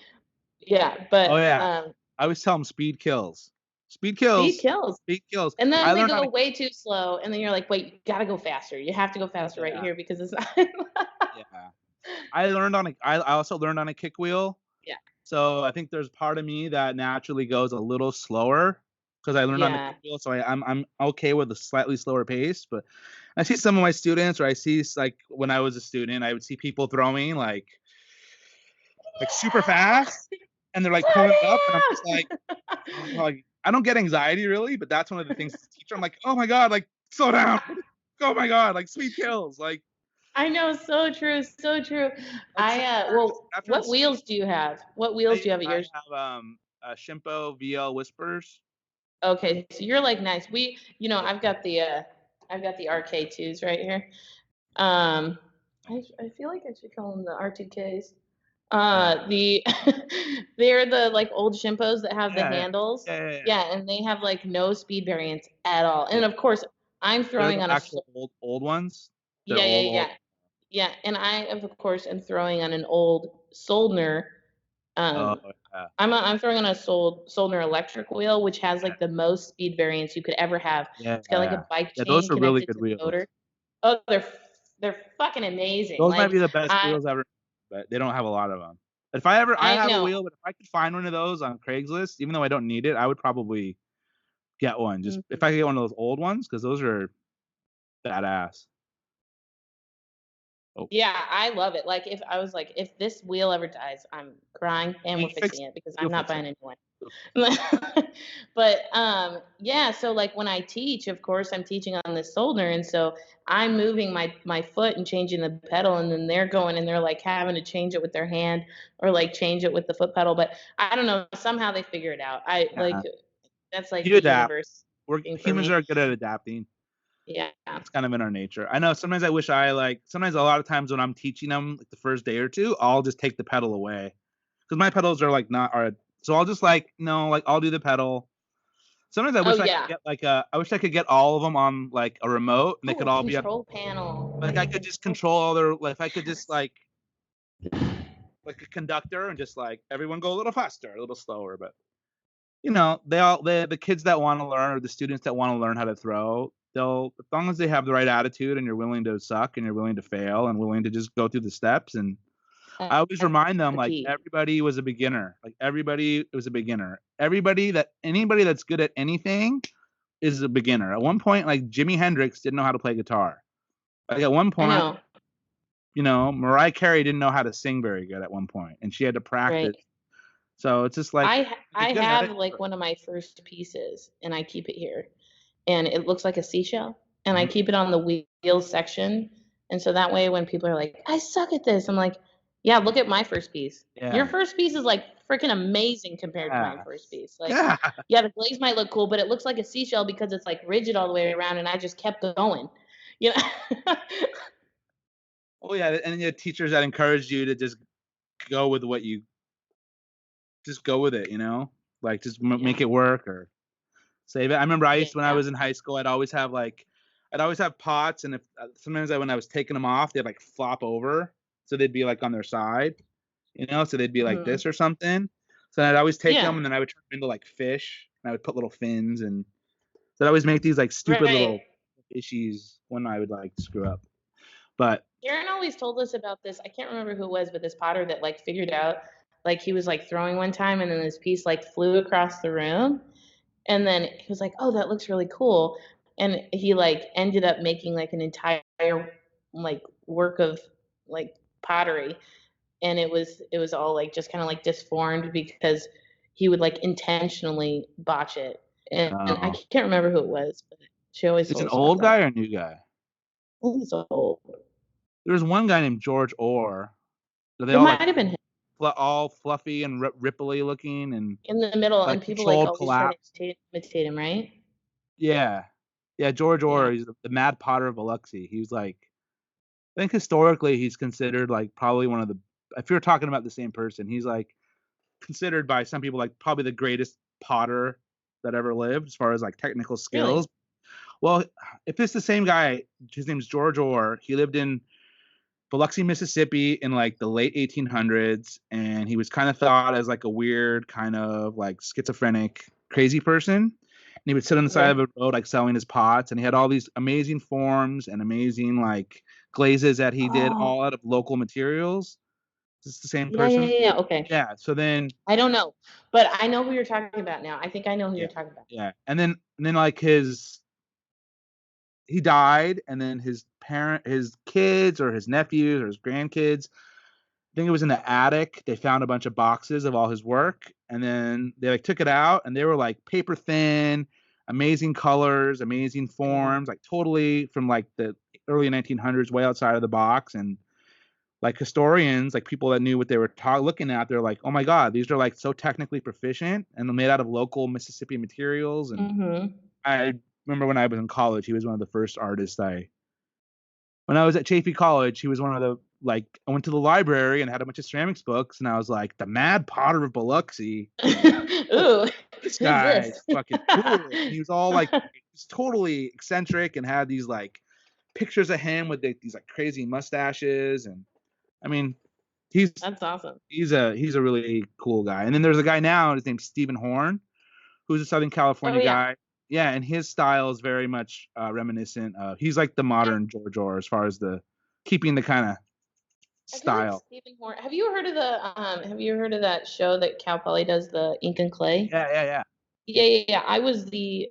Speaker 2: yeah, but
Speaker 1: oh yeah, I always tell them speed kills. Speed kills. Speed kills.
Speaker 2: And then they go way too slow, and then you're like, wait, you gotta go faster. You have to go faster right here because it's not.
Speaker 1: Yeah. I also learned on a kick wheel.
Speaker 2: Yeah.
Speaker 1: So I think there's part of me that naturally goes a little slower because I learned on the
Speaker 2: Yeah.
Speaker 1: kick wheel. So I'm okay with a slightly slower pace. But I see some of my students, or I see like when I was a student, I would see people throwing like super fast, and they're like pulling it up, and I'm just like, oh, like I don't get anxiety really, but that's one of the things as a teacher. I'm like, oh my god, like slow down. Oh my god, like sweet kills, like
Speaker 2: I know, so true, so true.
Speaker 1: that's so
Speaker 2: Well,
Speaker 1: after
Speaker 2: what
Speaker 1: it's
Speaker 2: wheels do you have? What wheels do you have at
Speaker 1: I
Speaker 2: yours?
Speaker 1: have Shimpo VL Whispers.
Speaker 2: Okay, so you're like nice. I've got the RK2s right here. Um, I feel like I should call them the R2Ks.
Speaker 1: Yeah.
Speaker 2: The they're the like old Shimpos that have the
Speaker 1: Yeah, yeah.
Speaker 2: handles.
Speaker 1: Yeah.
Speaker 2: Yeah, and they have like no speed variance at all.
Speaker 1: Yeah.
Speaker 2: And of course, I'm
Speaker 1: They're the
Speaker 2: throwing on a
Speaker 1: actual old ones. They're
Speaker 2: yeah, yeah,
Speaker 1: old.
Speaker 2: yeah. Yeah, and I of course am throwing on an old Soldner.
Speaker 1: Oh,
Speaker 2: Um,
Speaker 1: yeah.
Speaker 2: I'm throwing on a Soldner electric wheel, which has like the most speed variance you could ever have.
Speaker 1: Yeah,
Speaker 2: It's got like
Speaker 1: yeah.
Speaker 2: a bike
Speaker 1: Yeah, those
Speaker 2: chain
Speaker 1: are really
Speaker 2: connected
Speaker 1: good
Speaker 2: to the motor.
Speaker 1: wheels.
Speaker 2: Oh, they're fucking amazing.
Speaker 1: Those might
Speaker 2: Like
Speaker 1: be the best
Speaker 2: I
Speaker 1: wheels ever, but they don't have a lot of them. If I
Speaker 2: I
Speaker 1: have a
Speaker 2: know.
Speaker 1: wheel, but if I could find one of those on Craigslist, even though I don't need it, I would probably get one. Just if
Speaker 2: Mhm.
Speaker 1: I could get one of those old ones, because those are badass. Oh,
Speaker 2: Yeah, I love it. Like if I was like, if this wheel ever dies, I'm crying and
Speaker 1: you
Speaker 2: we're
Speaker 1: fix
Speaker 2: fixing it because
Speaker 1: you'll
Speaker 2: I'm not
Speaker 1: fix it.
Speaker 2: buying a new one. But yeah, so like when I teach, of course I'm teaching on this Soldner, and so I'm moving my foot and changing the pedal, and then they're going and they're like having to change it with their hand or like change it with the foot pedal. But I don't know, somehow they figure it out. I
Speaker 1: Yeah.
Speaker 2: like that's like
Speaker 1: You
Speaker 2: the
Speaker 1: adapt.
Speaker 2: universe
Speaker 1: We're
Speaker 2: working for
Speaker 1: humans
Speaker 2: me.
Speaker 1: are good at adapting.
Speaker 2: Yeah.
Speaker 1: It's kind of in our nature. I know sometimes I wish I like sometimes a lot of times when I'm teaching them like the first day or two, I'll just take the pedal away because my pedals are like not are so I'll just like no like I'll do the pedal. Sometimes I
Speaker 2: Oh
Speaker 1: wish I could
Speaker 2: yeah.
Speaker 1: get like I wish I could get all of them on like a remote and they
Speaker 2: Oh,
Speaker 1: could
Speaker 2: a
Speaker 1: all be on
Speaker 2: control panel.
Speaker 1: like
Speaker 2: Like
Speaker 1: I
Speaker 2: a
Speaker 1: could just
Speaker 2: control.
Speaker 1: control all their like if I could just
Speaker 2: Yes.
Speaker 1: like a conductor and just like everyone go a little faster, a little slower, but you know, the kids that want to learn or the students that want to learn how to throw, they'll as long as they have the right attitude and you're willing to suck and you're willing to fail and willing to just go through the steps. And I always
Speaker 2: That's
Speaker 1: remind them
Speaker 2: the
Speaker 1: like
Speaker 2: key.
Speaker 1: everybody was a beginner. Like everybody was a beginner. Anybody that's good at anything is a beginner. At one point, like Jimi Hendrix didn't know how to play guitar. Like at one
Speaker 2: I
Speaker 1: point,
Speaker 2: know.
Speaker 1: you know, Mariah Carey didn't know how to sing very good at one point, and she had to practice.
Speaker 2: Right.
Speaker 1: So it's just like to
Speaker 2: I
Speaker 1: get at
Speaker 2: have
Speaker 1: it.
Speaker 2: like one of my first pieces and I keep it here. And it looks like a seashell and I
Speaker 1: Mhm.
Speaker 2: keep it on the wheel section. And so that way when people are like, "I suck at this." I'm like, "Yeah, look at my first piece. Your
Speaker 1: Yeah.
Speaker 2: first piece is like freaking amazing compared to my
Speaker 1: Yeah.
Speaker 2: first piece." Like,
Speaker 1: Yeah.
Speaker 2: yeah, the glaze might look cool, but it looks like a seashell because it's like rigid all the way around and I just kept going. You know?
Speaker 1: Oh yeah, and you had teachers that encouraged you to just go with what you just go with it, you know? Like just
Speaker 2: Yeah.
Speaker 1: make it work or save it. I remember I used to, when I
Speaker 2: Yeah.
Speaker 1: was in high school, I'd always have pots, and if sometimes when I was taking them off, they'd like flop over, so they'd be like on their side, you know, so they'd be like
Speaker 2: Mhm.
Speaker 1: this or something. So I'd always take them,
Speaker 2: Yeah.
Speaker 1: and then I would turn them into like fish, and I would put little fins, and so I'd always make these like stupid
Speaker 2: Right.
Speaker 1: little fishies when I would like screw up. But
Speaker 2: Aaron always told us about this. I can't remember who it was, but this potter that like figured out like he was like throwing one time and then this piece like flew across the room and then he was like, "Oh, that looks really cool." And he like ended up making like an entire like work of like pottery and it was all like just kind of like disformed because he would like intentionally botch it. And I
Speaker 1: uh,
Speaker 2: can't remember who it was, but she always
Speaker 1: it's
Speaker 2: told
Speaker 1: an
Speaker 2: us about
Speaker 1: old guy
Speaker 2: that.
Speaker 1: or a new guy?
Speaker 2: I think it's old.
Speaker 1: There was one guy named George Orr. So they
Speaker 2: It
Speaker 1: all like
Speaker 2: might have been him.
Speaker 1: all fluffy and ripply looking and
Speaker 2: In the middle,
Speaker 1: like
Speaker 2: and people, like,
Speaker 1: controlled
Speaker 2: always try to
Speaker 1: collapse.
Speaker 2: imitate him, right?
Speaker 1: Yeah. Yeah, George
Speaker 2: Yeah.
Speaker 1: Orr, he's the Mad Potter of Biloxi. He was like I think historically he's considered like probably one of the if you're talking about the same person, he's like considered by some people like probably the greatest potter that ever lived as far as like technical
Speaker 2: Really?
Speaker 1: skills. Well, if it's the same guy, his name's George Orr. He lived in Biloxi, Mississippi in like the late 1800s, and he was kind of thought as like a weird, kind of like schizophrenic, crazy person. he would sit on the side
Speaker 2: Okay.
Speaker 1: of a road like selling his pots, and he had all these amazing forms and amazing like glazes that he did
Speaker 2: Oh,
Speaker 1: all out of local materials. Is this the same
Speaker 2: yeah, yeah,
Speaker 1: person?
Speaker 2: yeah, yeah. Okay.
Speaker 1: Yeah. So then,
Speaker 2: I don't know, but I know who you're talking about now. I think I know who
Speaker 1: yeah,
Speaker 2: you're talking about.
Speaker 1: yeah, and then like he died, and then his kids or his nephews or his grandkids, I think it was in the attic, they found a bunch of boxes of all his work, and then they like took it out, and they were like paper thin, amazing colors, amazing
Speaker 2: Yeah.
Speaker 1: forms, like totally from like the early 1900s, way outside of the box. And like historians, like people that knew what they were looking at, they're like, oh my god, these are like so technically proficient and they're made out of local Mississippi materials. And
Speaker 2: Mhm.
Speaker 1: I remember when I was in college, he was one of the first artists when I was at Chaffey College, he was one of the like I went to the library and had a bunch of ceramics books, and I was like, the Mad Potter of Biloxi. Oh,
Speaker 2: Ooh,
Speaker 1: this
Speaker 2: who's
Speaker 1: guy
Speaker 2: this?
Speaker 1: is fucking cool. And he was all like, he's totally eccentric and had these like pictures of him with these like crazy mustaches. And I mean, he's
Speaker 2: That's awesome.
Speaker 1: he's a really cool guy. And then there's a guy now, his name's Stephen Horn, who's a Southern
Speaker 2: Oh,
Speaker 1: California
Speaker 2: yeah.
Speaker 1: guy. Yeah, and his style is very much reminiscent of. He's like the modern George Orr as far as the keeping the kind of
Speaker 2: I feel like
Speaker 1: style.
Speaker 2: Stephen Horn. Have you heard of that show that Cal Poly does, the Ink and Clay?
Speaker 1: Yeah, yeah, yeah.
Speaker 2: Yeah, yeah, yeah. I was the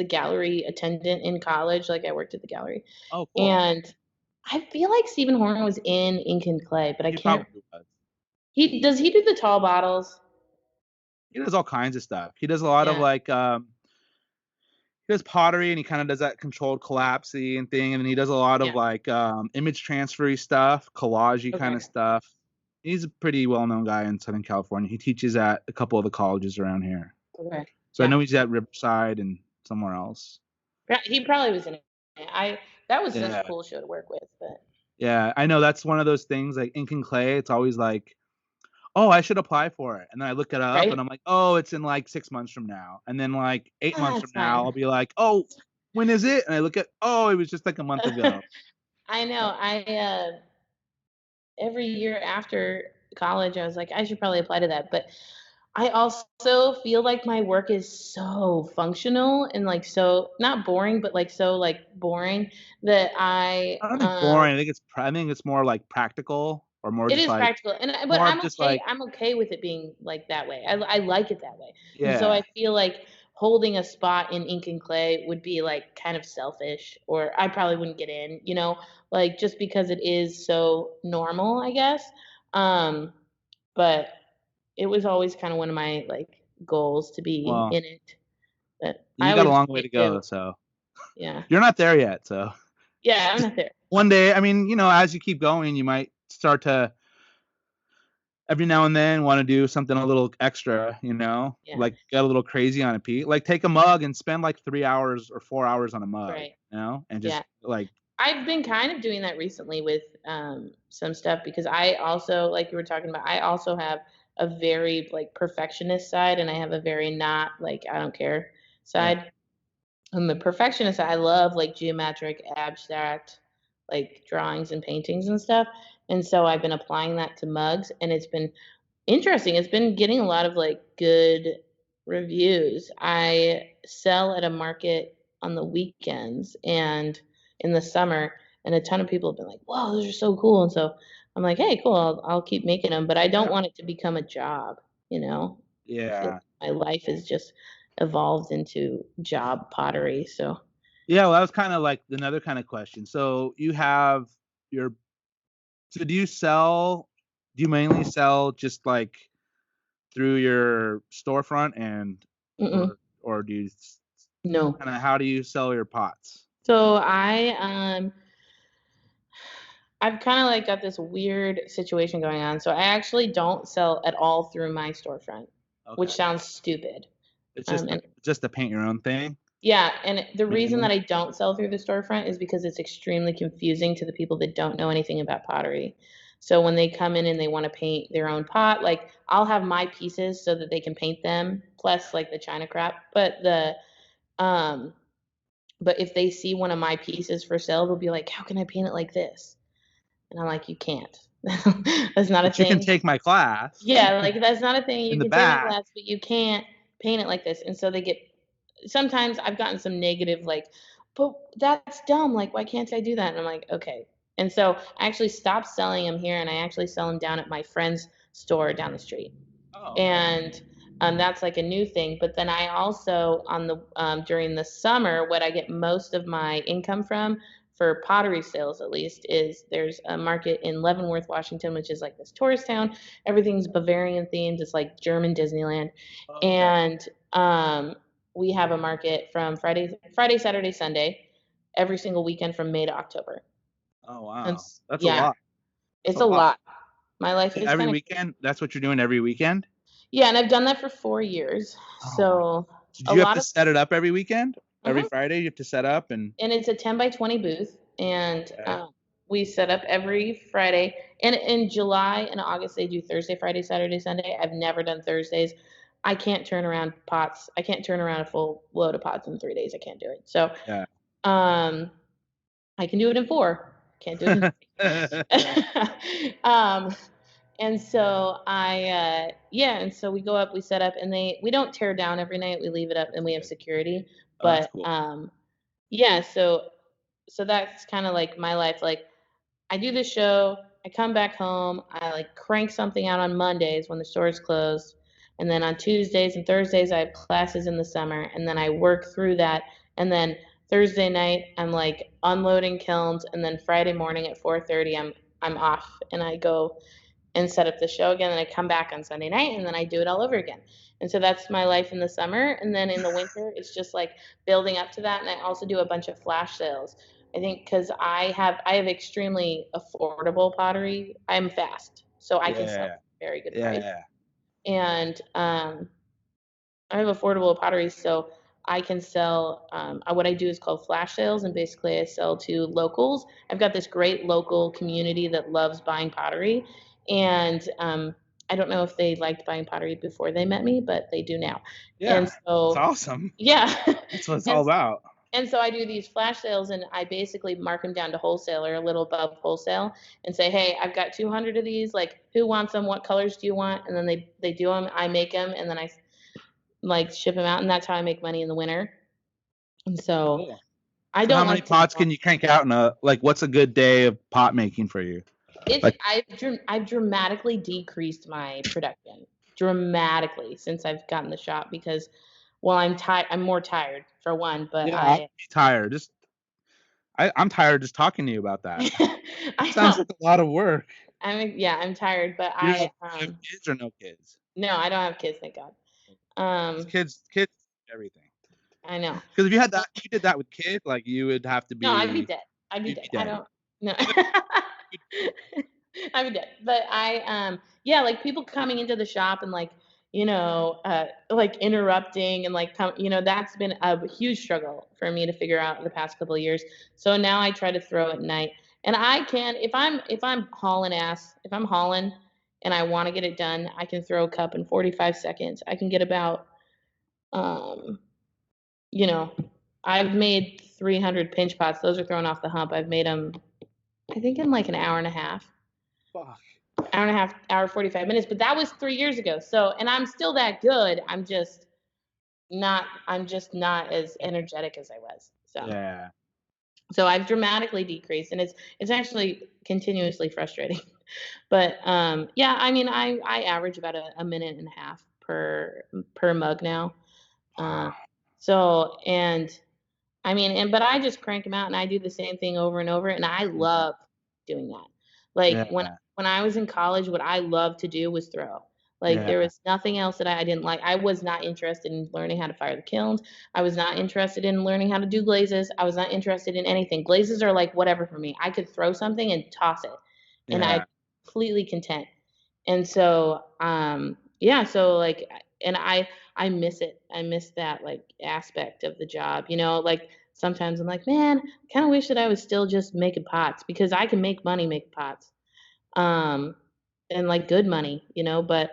Speaker 2: gallery attendant in college. Like I worked at the gallery,
Speaker 1: Oh, cool.
Speaker 2: and I feel like Stephen Horn was in Ink and Clay, but I
Speaker 1: He
Speaker 2: can't.
Speaker 1: probably was.
Speaker 2: He do the tall bottles?
Speaker 1: He does all kinds of stuff. He does a lot of
Speaker 2: Yeah,
Speaker 1: like he does pottery, and he kind of does that controlled collapsy and thing, and then he does a lot of
Speaker 2: yeah.
Speaker 1: like image transfery stuff, collagey kind
Speaker 2: Okay,
Speaker 1: of stuff. He's a pretty well-known guy in Southern California. He teaches at a couple of the colleges around here.
Speaker 2: okay.
Speaker 1: So I
Speaker 2: Yeah.
Speaker 1: know he's at Riverside and somewhere else.
Speaker 2: He probably was in it. That was such a
Speaker 1: Yeah.
Speaker 2: cool show to work with, but
Speaker 1: Yeah, I know that's one of those things like ink and clay. It's always like, oh, I should apply for it. And then I look it up and
Speaker 2: right?
Speaker 1: I'm like, oh, it's in like 6 months from now. And then like 8 months from
Speaker 2: That's
Speaker 1: now,
Speaker 2: fine.
Speaker 1: I'll be like, oh, when is it? And I look at, oh, it was just like a month ago.
Speaker 2: I know. Every year after college, I was like, I should probably apply to that. But I also feel like my work is so functional and like so not boring, but like so like boring that
Speaker 1: I don't think boring. I think it's more like practical or more
Speaker 2: it
Speaker 1: just
Speaker 2: is
Speaker 1: like
Speaker 2: practical, and but
Speaker 1: more of just like
Speaker 2: I'm okay with it being like that way. I like it that way, and so I
Speaker 1: yeah.
Speaker 2: feel like holding a spot in ink and clay would be like kind of selfish, or I probably wouldn't get in, like just because it is so normal, I guess. Um, but it was always kind of one of my like goals to be
Speaker 1: Well,
Speaker 2: in it. But I
Speaker 1: you got a
Speaker 2: always
Speaker 1: long way
Speaker 2: get
Speaker 1: to go,
Speaker 2: to,
Speaker 1: so
Speaker 2: yeah,
Speaker 1: you're not there yet. So
Speaker 2: yeah, I'm not there.
Speaker 1: one day, I mean, as you keep going, you might start to every now and then want to do something a little extra,
Speaker 2: Yeah,
Speaker 1: like get a little crazy on a Pete. Like take a mug and spend like 3 hours or 4 hours on a mug,
Speaker 2: right.
Speaker 1: and
Speaker 2: Yeah.
Speaker 1: just like,
Speaker 2: I've been kind of doing that recently with some stuff because I also, like you were talking about, I also have a very like perfectionist side and I have a very not like I don't care
Speaker 1: yeah,
Speaker 2: side. I'm a perfectionist. I love like geometric, abstract, like drawings and paintings and stuff. And so I've been applying that to mugs and it's been interesting. It's been getting a lot of like good reviews. I sell at a market on the weekends and in the summer, and a ton of people have been like, "Wow, those are so cool." And so I'm like, "Hey, cool. I'll keep making them, but I don't
Speaker 1: yeah,
Speaker 2: want it to become a job, you know? I feel
Speaker 1: yeah,
Speaker 2: like my life has just evolved into job pottery." So,
Speaker 1: yeah. Well, that was kind of like another kind of question. So you have your, so do you mainly sell just like through your storefront
Speaker 2: mm-mm,
Speaker 1: or do you
Speaker 2: no.
Speaker 1: kind of, how do you sell your pots?
Speaker 2: So I've kind of like got this weird situation going on. So I actually don't sell at all through my storefront, which
Speaker 1: Okay.
Speaker 2: sounds stupid.
Speaker 1: It's
Speaker 2: And
Speaker 1: just to paint your own thing,
Speaker 2: yeah, and the reason
Speaker 1: mainly.
Speaker 2: that I don't sell through the storefront is because it's extremely confusing to the people that don't know anything about pottery. So when they come in and they want to paint their own pot, like I'll have my pieces so that they can paint them, plus like the china crap. Um, but if they see one of my pieces for sale, they'll be like, "How can I paint it like this?" And I'm like, "You can't. That's not a
Speaker 1: But you can
Speaker 2: thing."
Speaker 1: take my class
Speaker 2: Yeah, like that's not a thing.
Speaker 1: in
Speaker 2: You
Speaker 1: the
Speaker 2: can take my
Speaker 1: back.
Speaker 2: class, but you can't paint it like this. And so they get sometimes I've gotten some negative, like, "But that's dumb, like, why can't I do that?" And I'm like, "Okay." And so I actually stopped selling them here, and I actually sell them down at my friend's store down the street.
Speaker 1: Oh, okay.
Speaker 2: And that's like a new thing. But then I also during the summer, what I get most of my income from for pottery sales, at least, is there's a market in Leavenworth, Washington, which is like this tourist town. Everything's Bavarian themed. It's like German Disneyland,
Speaker 1: Oh, okay.
Speaker 2: and we have a market from Friday, Saturday, Sunday, every single weekend from May to October.
Speaker 1: Oh,
Speaker 2: And
Speaker 1: wow. That's a
Speaker 2: yeah,
Speaker 1: lot. That's a
Speaker 2: it's a
Speaker 1: lot.
Speaker 2: lot. My life is
Speaker 1: Every
Speaker 2: kind of
Speaker 1: weekend? That's what you're doing every weekend?
Speaker 2: yeah, and I've done that for 4 years.
Speaker 1: Oh, wow.
Speaker 2: So
Speaker 1: Did
Speaker 2: a
Speaker 1: you have
Speaker 2: lot
Speaker 1: to
Speaker 2: of
Speaker 1: set it up every weekend? Every
Speaker 2: mhm.
Speaker 1: Friday you have to set up and
Speaker 2: And it's a 10 by 20 booth, and
Speaker 1: okay.
Speaker 2: we set up every Friday. And in July and August, they do Thursday, Friday, Saturday, Sunday. I've never done Thursdays. I can't turn around pots. I can't turn around a full load of pots in 3 days. I can't do it. So
Speaker 1: Yeah.
Speaker 2: um, I can do it in 4. Can't do it in and so yeah, and so we go up, we set up, and we don't tear down every night. We leave it up,
Speaker 1: That's
Speaker 2: and we have
Speaker 1: good.
Speaker 2: security.
Speaker 1: Oh, that's
Speaker 2: But
Speaker 1: cool.
Speaker 2: yeah, so that's kind of like my life. Like I do the show, I come back home, I like crank something out on Mondays when the store's closed, and then on Tuesdays and Thursdays I have classes in the summer, and then I work through that, and then Thursday night I'm like unloading kilns, and then Friday morning at 4:30 I'm off and I go and set up the show again. And I come back on Sunday night and then I do it all over again. And so that's my life in the summer. And then in the winter, it's just like building up to that. And I also do a bunch of flash sales. I think because I have extremely affordable pottery. I'm fast, so I can sell
Speaker 1: Yeah.
Speaker 2: at a very good
Speaker 1: Yeah,
Speaker 2: price.
Speaker 1: yeah.
Speaker 2: And I have affordable pottery, so I can sell. What I do is called flash sales, and basically I sell to locals. I've got this great local community that loves buying pottery, and I don't know if they liked buying pottery before they met me, but they do now. And
Speaker 1: Yeah. That's
Speaker 2: so,
Speaker 1: awesome.
Speaker 2: yeah,
Speaker 1: That's what it's all
Speaker 2: and
Speaker 1: about.
Speaker 2: and so I do these flash sales, and I basically mark them down to wholesaler, a little above wholesale, and say, "Hey, I've got 200 of these. Like, who wants them? What colors do you want?" And then they do them. I make them, and then I like ship them out, and that's how I make money in the winter. And so
Speaker 1: Cool.
Speaker 2: I
Speaker 1: So how
Speaker 2: don't
Speaker 1: many
Speaker 2: like to
Speaker 1: pots
Speaker 2: sell.
Speaker 1: can you crank out in a like what's a good day of pot making for you?
Speaker 2: It's
Speaker 1: Like
Speaker 2: I've dramatically decreased my production dramatically since I've gotten the shop because well I'm more tired for one, but
Speaker 1: yeah, I'm tired. I'm tired just talking to you about that.
Speaker 2: I
Speaker 1: Sounds
Speaker 2: know
Speaker 1: like a lot of work.
Speaker 2: I'm tired, but
Speaker 1: You have kids or no kids?
Speaker 2: no I don't have kids, thank God.
Speaker 1: 'Cause
Speaker 2: Um
Speaker 1: kids everything.
Speaker 2: I know.
Speaker 1: Because if you had that if you did that with kids, like you would have to
Speaker 2: No, I'd be
Speaker 1: be
Speaker 2: dead. I'd be
Speaker 1: you'd
Speaker 2: dead.
Speaker 1: be
Speaker 2: I
Speaker 1: dead.
Speaker 2: don't no. I'd be dead. But yeah, like people coming into the shop and like, like interrupting and like that's been a huge struggle for me to figure out in the past couple of years. So now I try to throw at night. And I can if I'm hauling ass, if I'm hauling and I want to get it done, I can throw a cup in 45 seconds. I can get about um you know, I've made 300 pinch pots. Those are thrown off the hump. I've made them, I think, in like an hour and a half,
Speaker 1: Fuck.
Speaker 2: hour and a half, hour 45 minutes. But that was 3 years ago. So, and I'm still that good. I'm just not as energetic as I was.
Speaker 1: Yeah.
Speaker 2: So I've dramatically decreased, and it's actually continuously frustrating. But yeah, I mean, I average about a minute and a half per mug now. Uh,
Speaker 1: Wow.
Speaker 2: so and I mean, but I just crank them out and I do the same thing over and over, and I
Speaker 1: Yeah.
Speaker 2: love doing that. Like
Speaker 1: Yeah.
Speaker 2: when I was in college, what I loved to do was throw. Like
Speaker 1: Yeah.
Speaker 2: there was nothing else that I didn't like. I was not interested in learning how to fire the kilns. I was not interested in learning how to do glazes. I was not interested in anything. Glazes are like whatever for me. I could throw something and toss it, and I'm
Speaker 1: Yeah.
Speaker 2: completely content. And so, yeah, so like, and I miss it. I miss that like aspect of the job. Like sometimes I'm like, man, I kind of wish that I was still just making pots because I can make money making pots, um, and like good money, but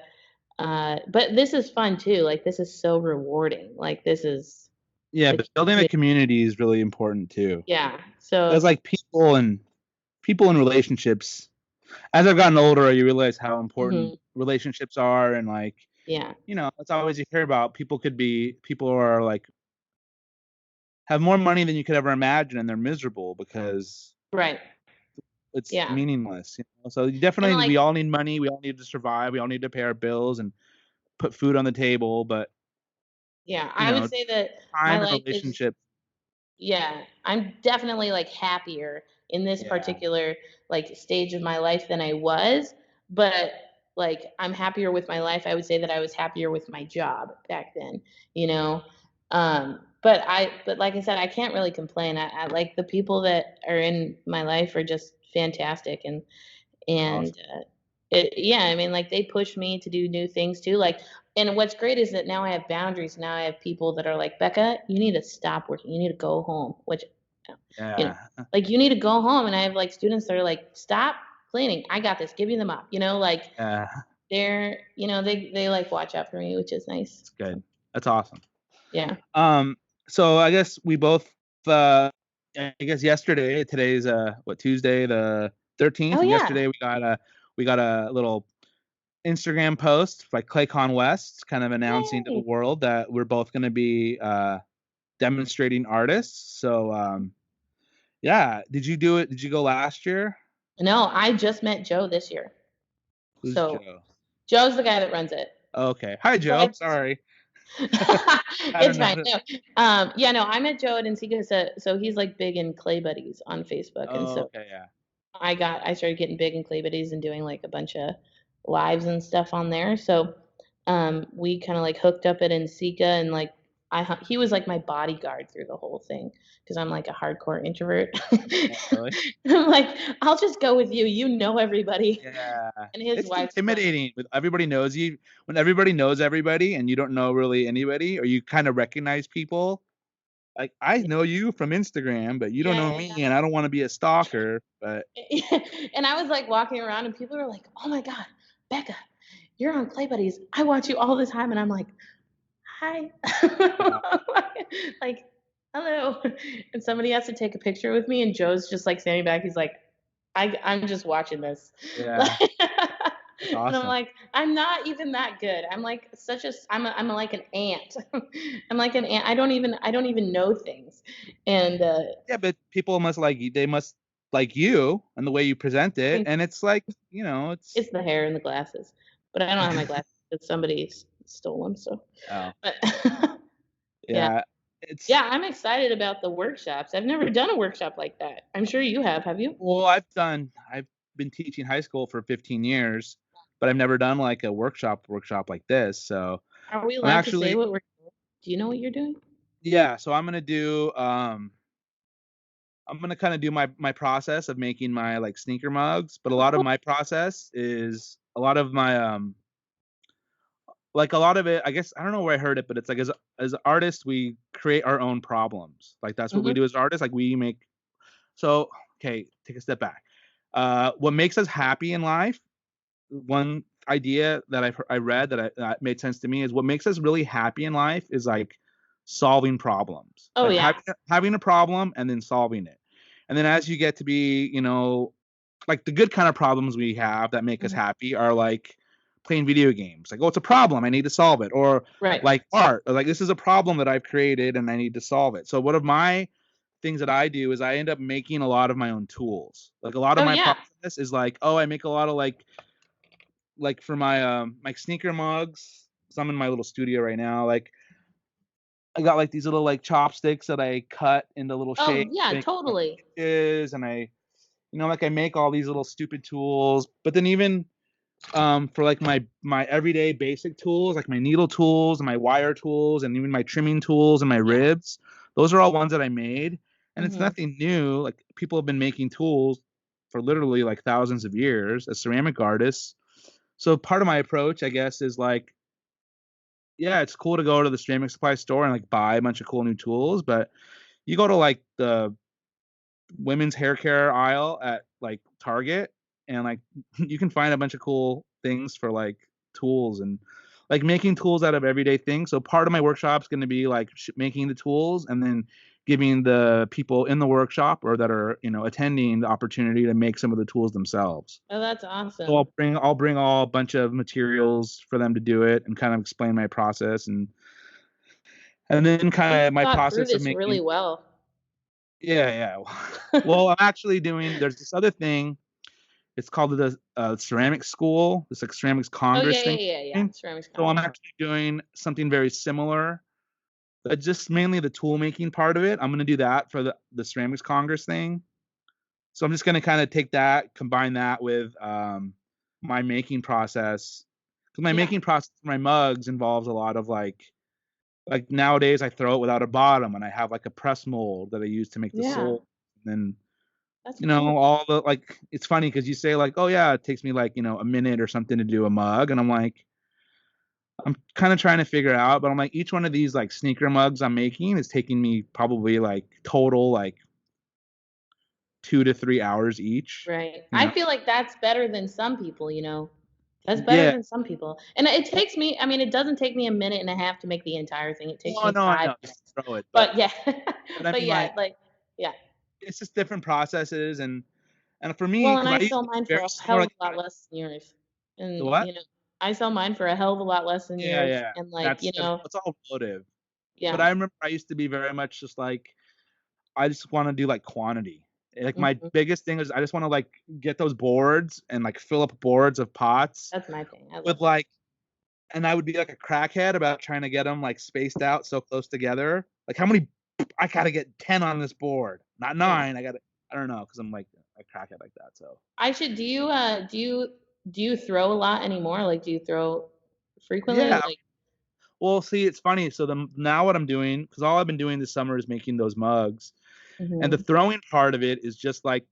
Speaker 2: this is fun too. Like this is so rewarding. Like this is
Speaker 1: Yeah,
Speaker 2: the
Speaker 1: but building a community is really important too.
Speaker 2: yeah.
Speaker 1: Because
Speaker 2: So
Speaker 1: like people in relationships, as I've gotten older, you realize how important
Speaker 2: mhm,
Speaker 1: relationships are and like,
Speaker 2: yeah,
Speaker 1: it's always you hear about people are like have more money than you could ever imagine, and they're miserable because
Speaker 2: Right.
Speaker 1: it's
Speaker 2: Yeah.
Speaker 1: meaningless. So you
Speaker 2: And
Speaker 1: definitely, we
Speaker 2: like,
Speaker 1: all need money. We all need to survive. We all need to pay our bills and put food on the table. But
Speaker 2: yeah, I would say that my
Speaker 1: time and
Speaker 2: life is,
Speaker 1: relationships.
Speaker 2: yeah, I'm definitely like happier in this
Speaker 1: Yeah,
Speaker 2: particular like stage of my life than I was, but like I'm happier with my life. I would say that I was happier with my job back then, you know. But like I said, I can't really complain. I like the people that are in my life are just fantastic,
Speaker 1: that's
Speaker 2: and
Speaker 1: awesome.
Speaker 2: yeah, I mean, like they push me to do new things too. Like, and what's great is that now I have boundaries. Now I have people that are like, Becca, you need to stop working. You need to go home. Which, you know,
Speaker 1: Yeah,
Speaker 2: like you need to go home. And I have like students that are like, stop cleaning. I got this. Give me them up. You know, like
Speaker 1: yeah,
Speaker 2: they're, they like watch out for me, which is nice.
Speaker 1: it's good. That's awesome.
Speaker 2: Yeah.
Speaker 1: Um, so I guess we both, uh, I guess yesterday, today's what, Tuesday the 13th,
Speaker 2: Oh
Speaker 1: and
Speaker 2: yeah.
Speaker 1: yesterday we got a little Instagram post by ClayCon West, kind of announcing to the
Speaker 2: Yay.
Speaker 1: world that we're both going to be demonstrating artists. So yeah, did you do it? Did you go last year?
Speaker 2: No, I just met Joe this year.
Speaker 1: Who's
Speaker 2: So
Speaker 1: Joe?
Speaker 2: Joe's the guy that runs it.
Speaker 1: Okay, hi
Speaker 2: So
Speaker 1: Joe. Sorry, I don't
Speaker 2: It's fine.
Speaker 1: know.
Speaker 2: No, yeah, no, I met Joe at Antigua, so he's like big in Clay Buddies on Facebook, and
Speaker 1: Oh,
Speaker 2: so
Speaker 1: okay, yeah.
Speaker 2: I started getting big in Clay Buddies and doing like a bunch of lives and stuff on there. So, we kind of like hooked up at Antigua, and like he was like my bodyguard through the whole thing because I'm like a hardcore introvert.
Speaker 1: Oh, really?
Speaker 2: I'm like, I'll just go with you. You know everybody,
Speaker 1: Yeah,
Speaker 2: and his
Speaker 1: it's
Speaker 2: wife's fun.
Speaker 1: intimidating with everybody knows you. When everybody knows everybody and you don't know really anybody, or you kind of recognize people. Like, I
Speaker 2: Yeah,
Speaker 1: know you from Instagram, but you don't know
Speaker 2: yeah,
Speaker 1: me,
Speaker 2: yeah.
Speaker 1: and I don't want to be a stalker. But
Speaker 2: And I was like walking around, and people were like, "Oh my god, Becca, you're on Clay Buddies. I watch you all the time." And I'm like, "Hi."
Speaker 1: yeah,
Speaker 2: Like, "Hello." And somebody has to take a picture with me, and Joe's just like standing back. He's like, I'm just watching this."
Speaker 1: yeah,
Speaker 2: Like,
Speaker 1: that's
Speaker 2: and I'm
Speaker 1: awesome.
Speaker 2: like, "I'm not even that good. I'm like such a I'm like an ant. I'm like an ant. I don't even know things." And
Speaker 1: Yeah, but people must like you. They must like you and the way you present
Speaker 2: I
Speaker 1: it,
Speaker 2: mean,
Speaker 1: and it's like, it's
Speaker 2: it's the hair and the glasses, but I don't have my glasses because somebody stole them. So,
Speaker 1: oh
Speaker 2: but yeah,
Speaker 1: yeah, it's
Speaker 2: yeah, I'm excited about the workshops. I've never done a workshop like that. I'm sure you have. Have you?
Speaker 1: well, I've been teaching high school for 15 years, but I've never done like a workshop like this. So
Speaker 2: Are we
Speaker 1: I'm
Speaker 2: allowed to say
Speaker 1: actually,
Speaker 2: what we're doing? Do you know what you're doing?
Speaker 1: yeah. So I'm gonna kind of do my process of making my like sneaker mugs, but a lot of
Speaker 2: Oh,
Speaker 1: my process is a lot of my like a lot of it, I guess I don't know where I heard it, but it's like as artists we create our own problems. Like that's what we
Speaker 2: mhm,
Speaker 1: do as artists. Like we make so okay, take a step back. What makes us happy in life, one idea that I read that made sense to me is what makes us really happy in life is like solving problems,
Speaker 2: oh,
Speaker 1: like
Speaker 2: yeah,
Speaker 1: having a problem and then solving it. And then as you get to be, like the good kind of problems we have that make us
Speaker 2: mhm,
Speaker 1: happy are like playing video games. Like, oh, it's a problem, I need to solve it. Or
Speaker 2: right,
Speaker 1: like art, or like this is a problem that I've created and I need to solve it. So one of my things that I do is I end up making a lot of my own tools. Like a lot of
Speaker 2: oh,
Speaker 1: my
Speaker 2: yeah,
Speaker 1: process is like, oh, I make a lot of like for my sneaker mugs. So I'm in my little studio right now. Like I got like these little like chopsticks that I cut into little
Speaker 2: oh,
Speaker 1: shapes,
Speaker 2: yeah,
Speaker 1: make like
Speaker 2: totally,
Speaker 1: dishes, and like I make all these little stupid tools. But then even for like my everyday basic tools, like my needle tools and my wire tools and even my trimming tools and my
Speaker 2: yeah,
Speaker 1: ribs, those are all ones that I made. And it's
Speaker 2: mhm,
Speaker 1: nothing new. Like people have been making tools for literally like thousands of years as ceramic artists. So part of my approach, I guess, is like, yeah, it's cool to go to the ceramic supply store and like buy a bunch of cool new tools, but you go to like the women's hair care aisle at like Target and like you can find a bunch of cool things for like tools and like making tools out of everyday things. So part of my workshop is going to be like making the tools and then giving the people in the workshop or that are, attending the opportunity to make some of the tools themselves.
Speaker 2: oh, that's
Speaker 1: So
Speaker 2: awesome.
Speaker 1: I'll bring all a bunch of materials for them to do it and kind of explain my process. And And then kind
Speaker 2: You
Speaker 1: of my
Speaker 2: thought through
Speaker 1: process of
Speaker 2: this really
Speaker 1: making,
Speaker 2: well.
Speaker 1: yeah. Well, I'm actually doing, there's this other thing. It's called the ceramic school. It's like ceramics
Speaker 2: Oh,
Speaker 1: congress thing.
Speaker 2: yeah. Ceramics
Speaker 1: So I'm
Speaker 2: Congress.
Speaker 1: actually doing something very similar, but just mainly the tool making part of it. I'm going to do that for the ceramics congress thing. So I'm just going to kind of take that, combine that with my making process. Because my
Speaker 2: Yeah.
Speaker 1: making process for my mugs involves a lot of like nowadays I throw it without a bottom, and I have like a press mold that I use to make the
Speaker 2: Yeah.
Speaker 1: sole. And then,
Speaker 2: That's
Speaker 1: you know,
Speaker 2: cool.
Speaker 1: all the, like, it's funny because you say like, oh yeah, it takes me like, you know, a minute or something to do a mug. And I'm like, I'm kind of trying to figure out, but I'm like, each one of these like sneaker mugs I'm making is taking me probably like total like 2 to 3 hours each,
Speaker 2: Right.
Speaker 1: you
Speaker 2: I
Speaker 1: know?
Speaker 2: feel like that's better than some people, you know. That's better
Speaker 1: Yeah.
Speaker 2: than some people. And it takes me, I mean, it doesn't take me a minute and a half to make the entire thing. It takes
Speaker 1: Well,
Speaker 2: me
Speaker 1: no, I
Speaker 2: 5
Speaker 1: know, just
Speaker 2: minutes.
Speaker 1: throw it,
Speaker 2: But yeah.
Speaker 1: but I
Speaker 2: But
Speaker 1: mean,
Speaker 2: yeah,
Speaker 1: like,
Speaker 2: like yeah.
Speaker 1: it's just different processes, and for me,
Speaker 2: Well, and
Speaker 1: because
Speaker 2: I
Speaker 1: I used
Speaker 2: sell
Speaker 1: to be
Speaker 2: mine for
Speaker 1: very
Speaker 2: a
Speaker 1: similar,
Speaker 2: hell of
Speaker 1: like,
Speaker 2: a lot less than yours.
Speaker 1: the
Speaker 2: And,
Speaker 1: what?
Speaker 2: you know, I sell mine for a hell of a lot less than
Speaker 1: Yeah,
Speaker 2: yours.
Speaker 1: yeah,
Speaker 2: And like,
Speaker 1: that's
Speaker 2: you know,
Speaker 1: it's all relative. But
Speaker 2: yeah.
Speaker 1: I remember I used to be very much just like, I just want to do like quantity. Like my
Speaker 2: Mhm.
Speaker 1: biggest thing is I just want to like get those boards and like fill up boards of pots
Speaker 2: That's my thing. I
Speaker 1: with
Speaker 2: love that.
Speaker 1: like, and I would be like a crackhead about trying to get them like spaced out so close together. Like how many, I gotta get 10 on this board, not
Speaker 2: Yeah.
Speaker 1: 9. I don't know, because I'm like a crackhead like that. So
Speaker 2: I should do you throw a lot anymore? Like do you throw frequently?
Speaker 1: yeah.
Speaker 2: Like
Speaker 1: Well, see, it's funny. So now what I'm doing, because all I've been doing this summer is making those mugs, and the
Speaker 2: mhm.
Speaker 1: throwing part of it is just like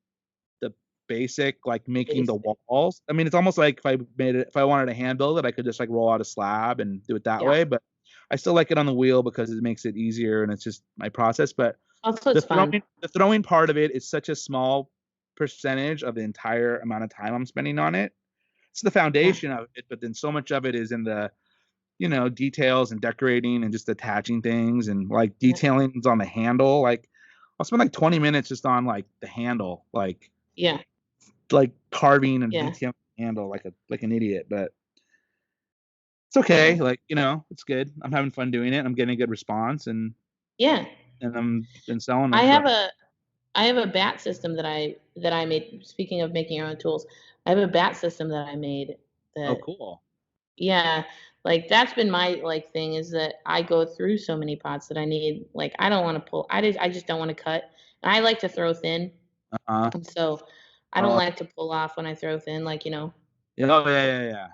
Speaker 1: the basic, like making the
Speaker 2: Basic.
Speaker 1: walls. I mean, it's almost like if I wanted to hand build it, I could just like roll out a slab and do it that
Speaker 2: Yeah.
Speaker 1: way. But I still like it on the wheel because it makes it easier and it's just my process. But
Speaker 2: Also, it's fun.
Speaker 1: the throwing part of it is such a small percentage of the entire amount of time I'm spending on it. It's the
Speaker 2: Yeah.
Speaker 1: foundation of it, but then so much of it is in the, you know, details and decorating and just attaching things and like
Speaker 2: Yeah.
Speaker 1: detailing on the handle. Like I'll spend like 20 minutes just on like the handle,
Speaker 2: Yeah.
Speaker 1: like carving and
Speaker 2: Yeah.
Speaker 1: detailing the handle like an idiot. But it's okay.
Speaker 2: Yeah.
Speaker 1: Like, you know, it's good. I'm having fun doing it. I'm getting a good response,
Speaker 2: Yeah.
Speaker 1: and I'm been selling
Speaker 2: I
Speaker 1: them. So
Speaker 2: have a I have a bat system that I made. Speaking of making your own tools, I have a bat system that I made
Speaker 1: oh,
Speaker 2: that
Speaker 1: cool.
Speaker 2: yeah, like that's been my like thing is that I go through so many pots that I need like I don't want to pull. I just don't want to cut. And I like to throw thin.
Speaker 1: Uh-huh.
Speaker 2: And so I don't
Speaker 1: Oh,
Speaker 2: like to pull off when I throw thin, like, you know,
Speaker 1: yeah, oh, yeah.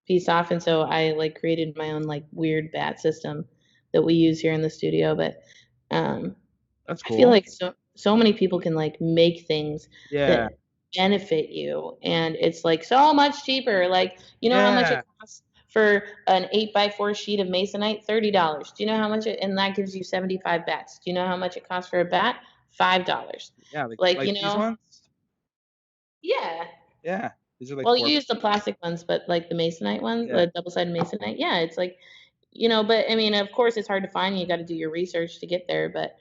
Speaker 2: piece off. And so I like created my own like weird bat system that we use here in the studio. But um
Speaker 1: That's
Speaker 2: I feel
Speaker 1: cool.
Speaker 2: like so many people can like make things
Speaker 1: Yeah,
Speaker 2: that benefit you and it's like so much cheaper. Like, you know how much
Speaker 1: yeah,
Speaker 2: it costs for an 8x4 sheet of masonite? $30. Do you know how much it and that gives you 75 bats. Do you know how much it costs for a bat? $5.
Speaker 1: yeah.
Speaker 2: Like,
Speaker 1: Like
Speaker 2: you
Speaker 1: these
Speaker 2: know,
Speaker 1: ones.
Speaker 2: yeah.
Speaker 1: Yeah, these are like
Speaker 2: Well, you
Speaker 1: 4.
Speaker 2: use the plastic ones, but like the masonite ones,
Speaker 1: Yeah,
Speaker 2: the double-sided masonite, yeah, it's like, you know, but I mean, of course, it's hard to find. You got to do your research to get there, but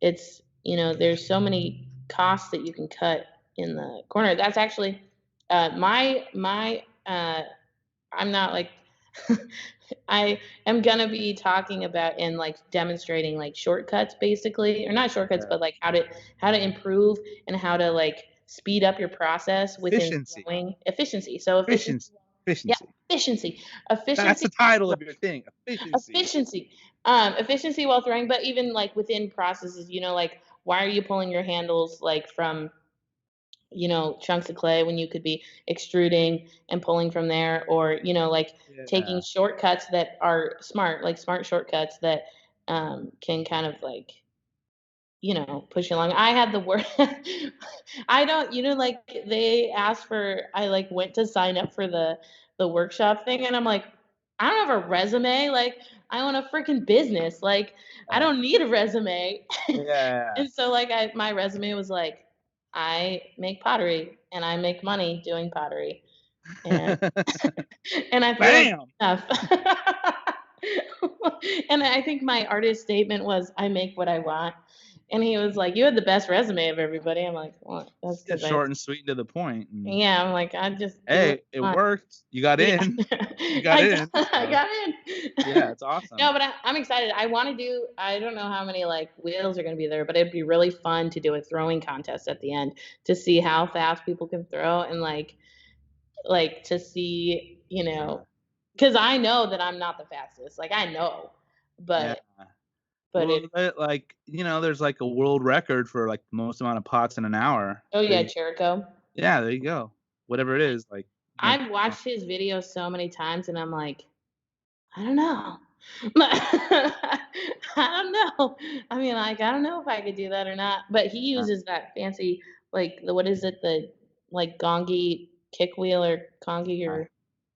Speaker 2: it's, you know, there's so many costs that you can cut in the corner. That's actually my I'm not like I am gonna be talking about and like demonstrating like shortcuts basically, or not shortcuts,
Speaker 1: yeah.
Speaker 2: but like how to improve and how to like speed up your process within
Speaker 1: Efficiency,
Speaker 2: throwing efficiency. So efficiency,
Speaker 1: efficiency,
Speaker 2: yeah,
Speaker 1: efficiency.
Speaker 2: efficiency,
Speaker 1: That's the
Speaker 2: efficiency,
Speaker 1: title of your thing. Efficiency.
Speaker 2: efficiency, efficiency while throwing, but even like within processes, you know, like why are you pulling your handles like from you know, chunks of clay when you could be extruding and pulling from there or, you know, like taking
Speaker 1: Yeah.
Speaker 2: shortcuts that are smart, like smart shortcuts that can kind of like, you know, push you along. I had the word I don't, you know, like they asked for I like went to sign up for the workshop thing and I'm like, I don't have a resume. Like I own a freaking business. Like I
Speaker 1: Yeah.
Speaker 2: don't need a resume.
Speaker 1: Yeah.
Speaker 2: And so like my resume was like, I make pottery and I make money doing pottery. And and I feel like
Speaker 1: Bam.
Speaker 2: enough. And I think my artist statement was I make what I want. And he was like, "You had the best resume of everybody." I'm like, "What?" That's
Speaker 1: It's
Speaker 2: because
Speaker 1: short and sweet and to the point. And,
Speaker 2: yeah, I'm like, I just do what
Speaker 1: hey, it
Speaker 2: I want.
Speaker 1: worked. You got
Speaker 2: Yeah,
Speaker 1: in. You got in.
Speaker 2: I
Speaker 1: So
Speaker 2: got in.
Speaker 1: yeah, it's awesome.
Speaker 2: No, but I'm excited. I want to do. I don't know how many like wheels are going to be there, but it'd be really fun to do a throwing contest at the end to see how fast people can throw and like to see,
Speaker 1: Yeah.
Speaker 2: because I know that I'm not the fastest. Like I know,
Speaker 1: Yeah.
Speaker 2: but
Speaker 1: Well,
Speaker 2: it.
Speaker 1: like, there's like a world record for like the most amount of pots in an hour.
Speaker 2: Oh yeah, Cherico.
Speaker 1: Yeah, there you go. Whatever it is, like make
Speaker 2: I've watched his videos so many times, and I'm like, I don't know. I don't know. I mean, like, I don't know if I could do that or not. But he
Speaker 1: uh,
Speaker 2: uses that fancy, like, what is it, the like gongi kick wheel or congi
Speaker 1: I
Speaker 2: or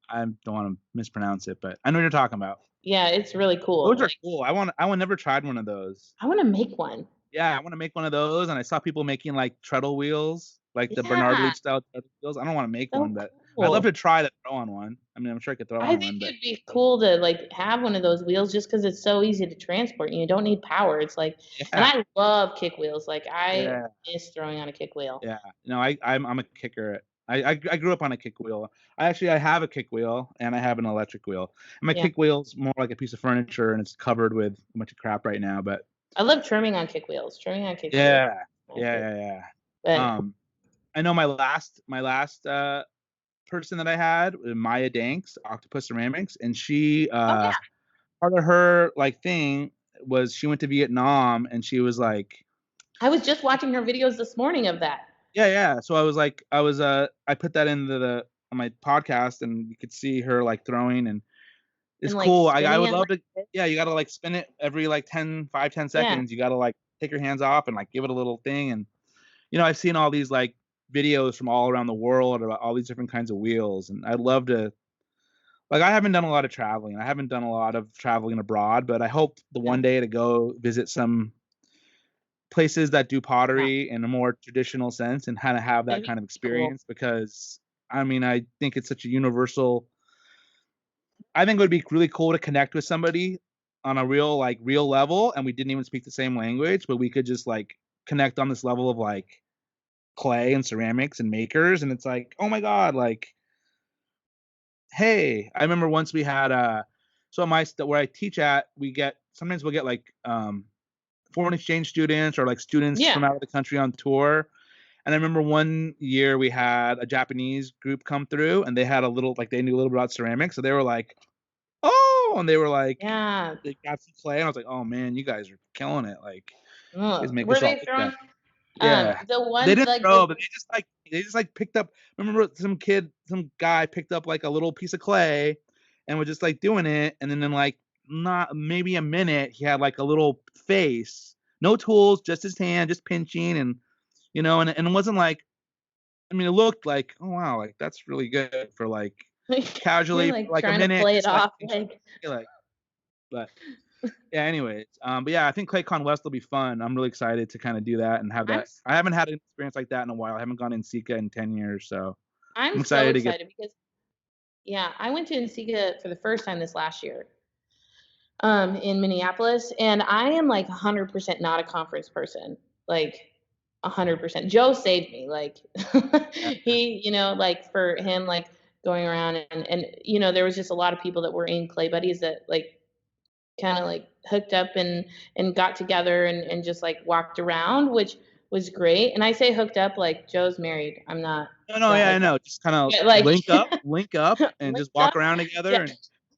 Speaker 1: I don't wanna mispronounce it, but I know what you're talking about.
Speaker 2: yeah, it's really cool.
Speaker 1: Those are
Speaker 2: Like,
Speaker 1: cool. I never tried one of those.
Speaker 2: I want to make one.
Speaker 1: Yeah, I wanna make one of those, and I saw people making, like, treadle wheels, like the Bernard
Speaker 2: Yeah,
Speaker 1: Lee style treadle wheels. I don't wanna make
Speaker 2: so
Speaker 1: one, but I'd love
Speaker 2: cool.
Speaker 1: to try to throw on one. I mean, I'm sure I could throw
Speaker 2: I
Speaker 1: on
Speaker 2: think
Speaker 1: one, but
Speaker 2: it'd be cool to like have one of those wheels just because it's so easy to transport and you don't need power. It's like, and
Speaker 1: yeah,
Speaker 2: I love kick wheels. Like I
Speaker 1: yeah,
Speaker 2: miss throwing on a kick wheel.
Speaker 1: yeah. No, I'm a kicker. I grew up on a kick wheel. I have a kick wheel, and I have an electric wheel. And my
Speaker 2: Yeah,
Speaker 1: kick wheel's more like a piece of furniture, and it's covered with a bunch of crap right now, but
Speaker 2: I love trimming on kick wheels. Trimming on kick wheels,
Speaker 1: yeah.
Speaker 2: is my
Speaker 1: Yeah,
Speaker 2: favorite.
Speaker 1: yeah,
Speaker 2: But
Speaker 1: yeah. I know my last person that I had, Maya Danks, Octopus Ceramics, and she
Speaker 2: oh yeah,
Speaker 1: part of her like thing was she went to Vietnam and she was like,
Speaker 2: I was just watching her videos this morning of that
Speaker 1: yeah, yeah. So I was like, I put that into the on my podcast and you could see her like throwing and it's
Speaker 2: and like
Speaker 1: cool. I
Speaker 2: spinning
Speaker 1: would
Speaker 2: it
Speaker 1: love
Speaker 2: like
Speaker 1: to,
Speaker 2: this.
Speaker 1: yeah, you gotta like spin it every like 10
Speaker 2: Yeah,
Speaker 1: seconds. You gotta like take your hands off and like give it a little thing. And I've seen all these like videos from all around the world about all these different kinds of wheels. And I'd love to, like, I haven't done a lot of traveling. I haven't done a lot of traveling abroad, but I hope the
Speaker 2: yeah,
Speaker 1: one day to go visit some places that do
Speaker 2: yeah.
Speaker 1: pottery in a more traditional sense and kind of have that
Speaker 2: That'd be
Speaker 1: kind of
Speaker 2: cool.
Speaker 1: experience because I mean, I think it's such a universal. I think it would be really cool to connect with somebody on a real level and we didn't even speak the same language, but we could just like connect on this level of like clay and ceramics and makers and it's like, "Oh my god, like hey." I remember once we had so where I teach at, sometimes we'll get like foreign exchange students or like students
Speaker 2: Yeah,
Speaker 1: from out of the country on tour. And I remember one year we had a Japanese group come through and they had a little like they knew a little bit about ceramics. So they were like, "Oh," and they were like
Speaker 2: yeah.
Speaker 1: they got some clay and I was like, "Oh man, you guys are killing it. Like you guys make
Speaker 2: Were
Speaker 1: us all
Speaker 2: they
Speaker 1: look bad."
Speaker 2: throwing
Speaker 1: Yeah.
Speaker 2: the
Speaker 1: They
Speaker 2: one
Speaker 1: didn't
Speaker 2: like
Speaker 1: throw, but they just picked up. Remember some guy picked up like a little piece of clay and was just like doing it, and then in like not maybe a minute, he had like a little face, no tools, just his hand, just pinching, and and it wasn't like, I mean, it looked like, oh wow, like that's really good for like
Speaker 2: you're
Speaker 1: casually for
Speaker 2: like
Speaker 1: like a
Speaker 2: trying to
Speaker 1: minute,
Speaker 2: play it
Speaker 1: just like
Speaker 2: off
Speaker 1: pinching
Speaker 2: like
Speaker 1: clay, like, but yeah, anyways, but yeah, I think ClayCon West will be fun. I'm really excited to kind of do that and have
Speaker 2: I'm
Speaker 1: that. I haven't had an experience like that in a while. I haven't gone in Sika in 10 years, so
Speaker 2: I'm
Speaker 1: I'm
Speaker 2: so
Speaker 1: excited to get.
Speaker 2: excited because yeah, I went to Ansigua for the first time this last year, in Minneapolis, and I am like 100% not a conference person, like 100%. Joe saved me, like
Speaker 1: Yeah,
Speaker 2: he, like for him, like going around and there was just a lot of people that were in Clay Buddies that like kind of like hooked up and got together and just like walked around, which was great. And I say hooked up like Joe's married. I'm not
Speaker 1: no, no,
Speaker 2: that
Speaker 1: yeah, I
Speaker 2: like that.
Speaker 1: know. Just kind of
Speaker 2: But like
Speaker 1: link up, and just
Speaker 2: linked
Speaker 1: walk
Speaker 2: up.
Speaker 1: around
Speaker 2: Yeah.
Speaker 1: together and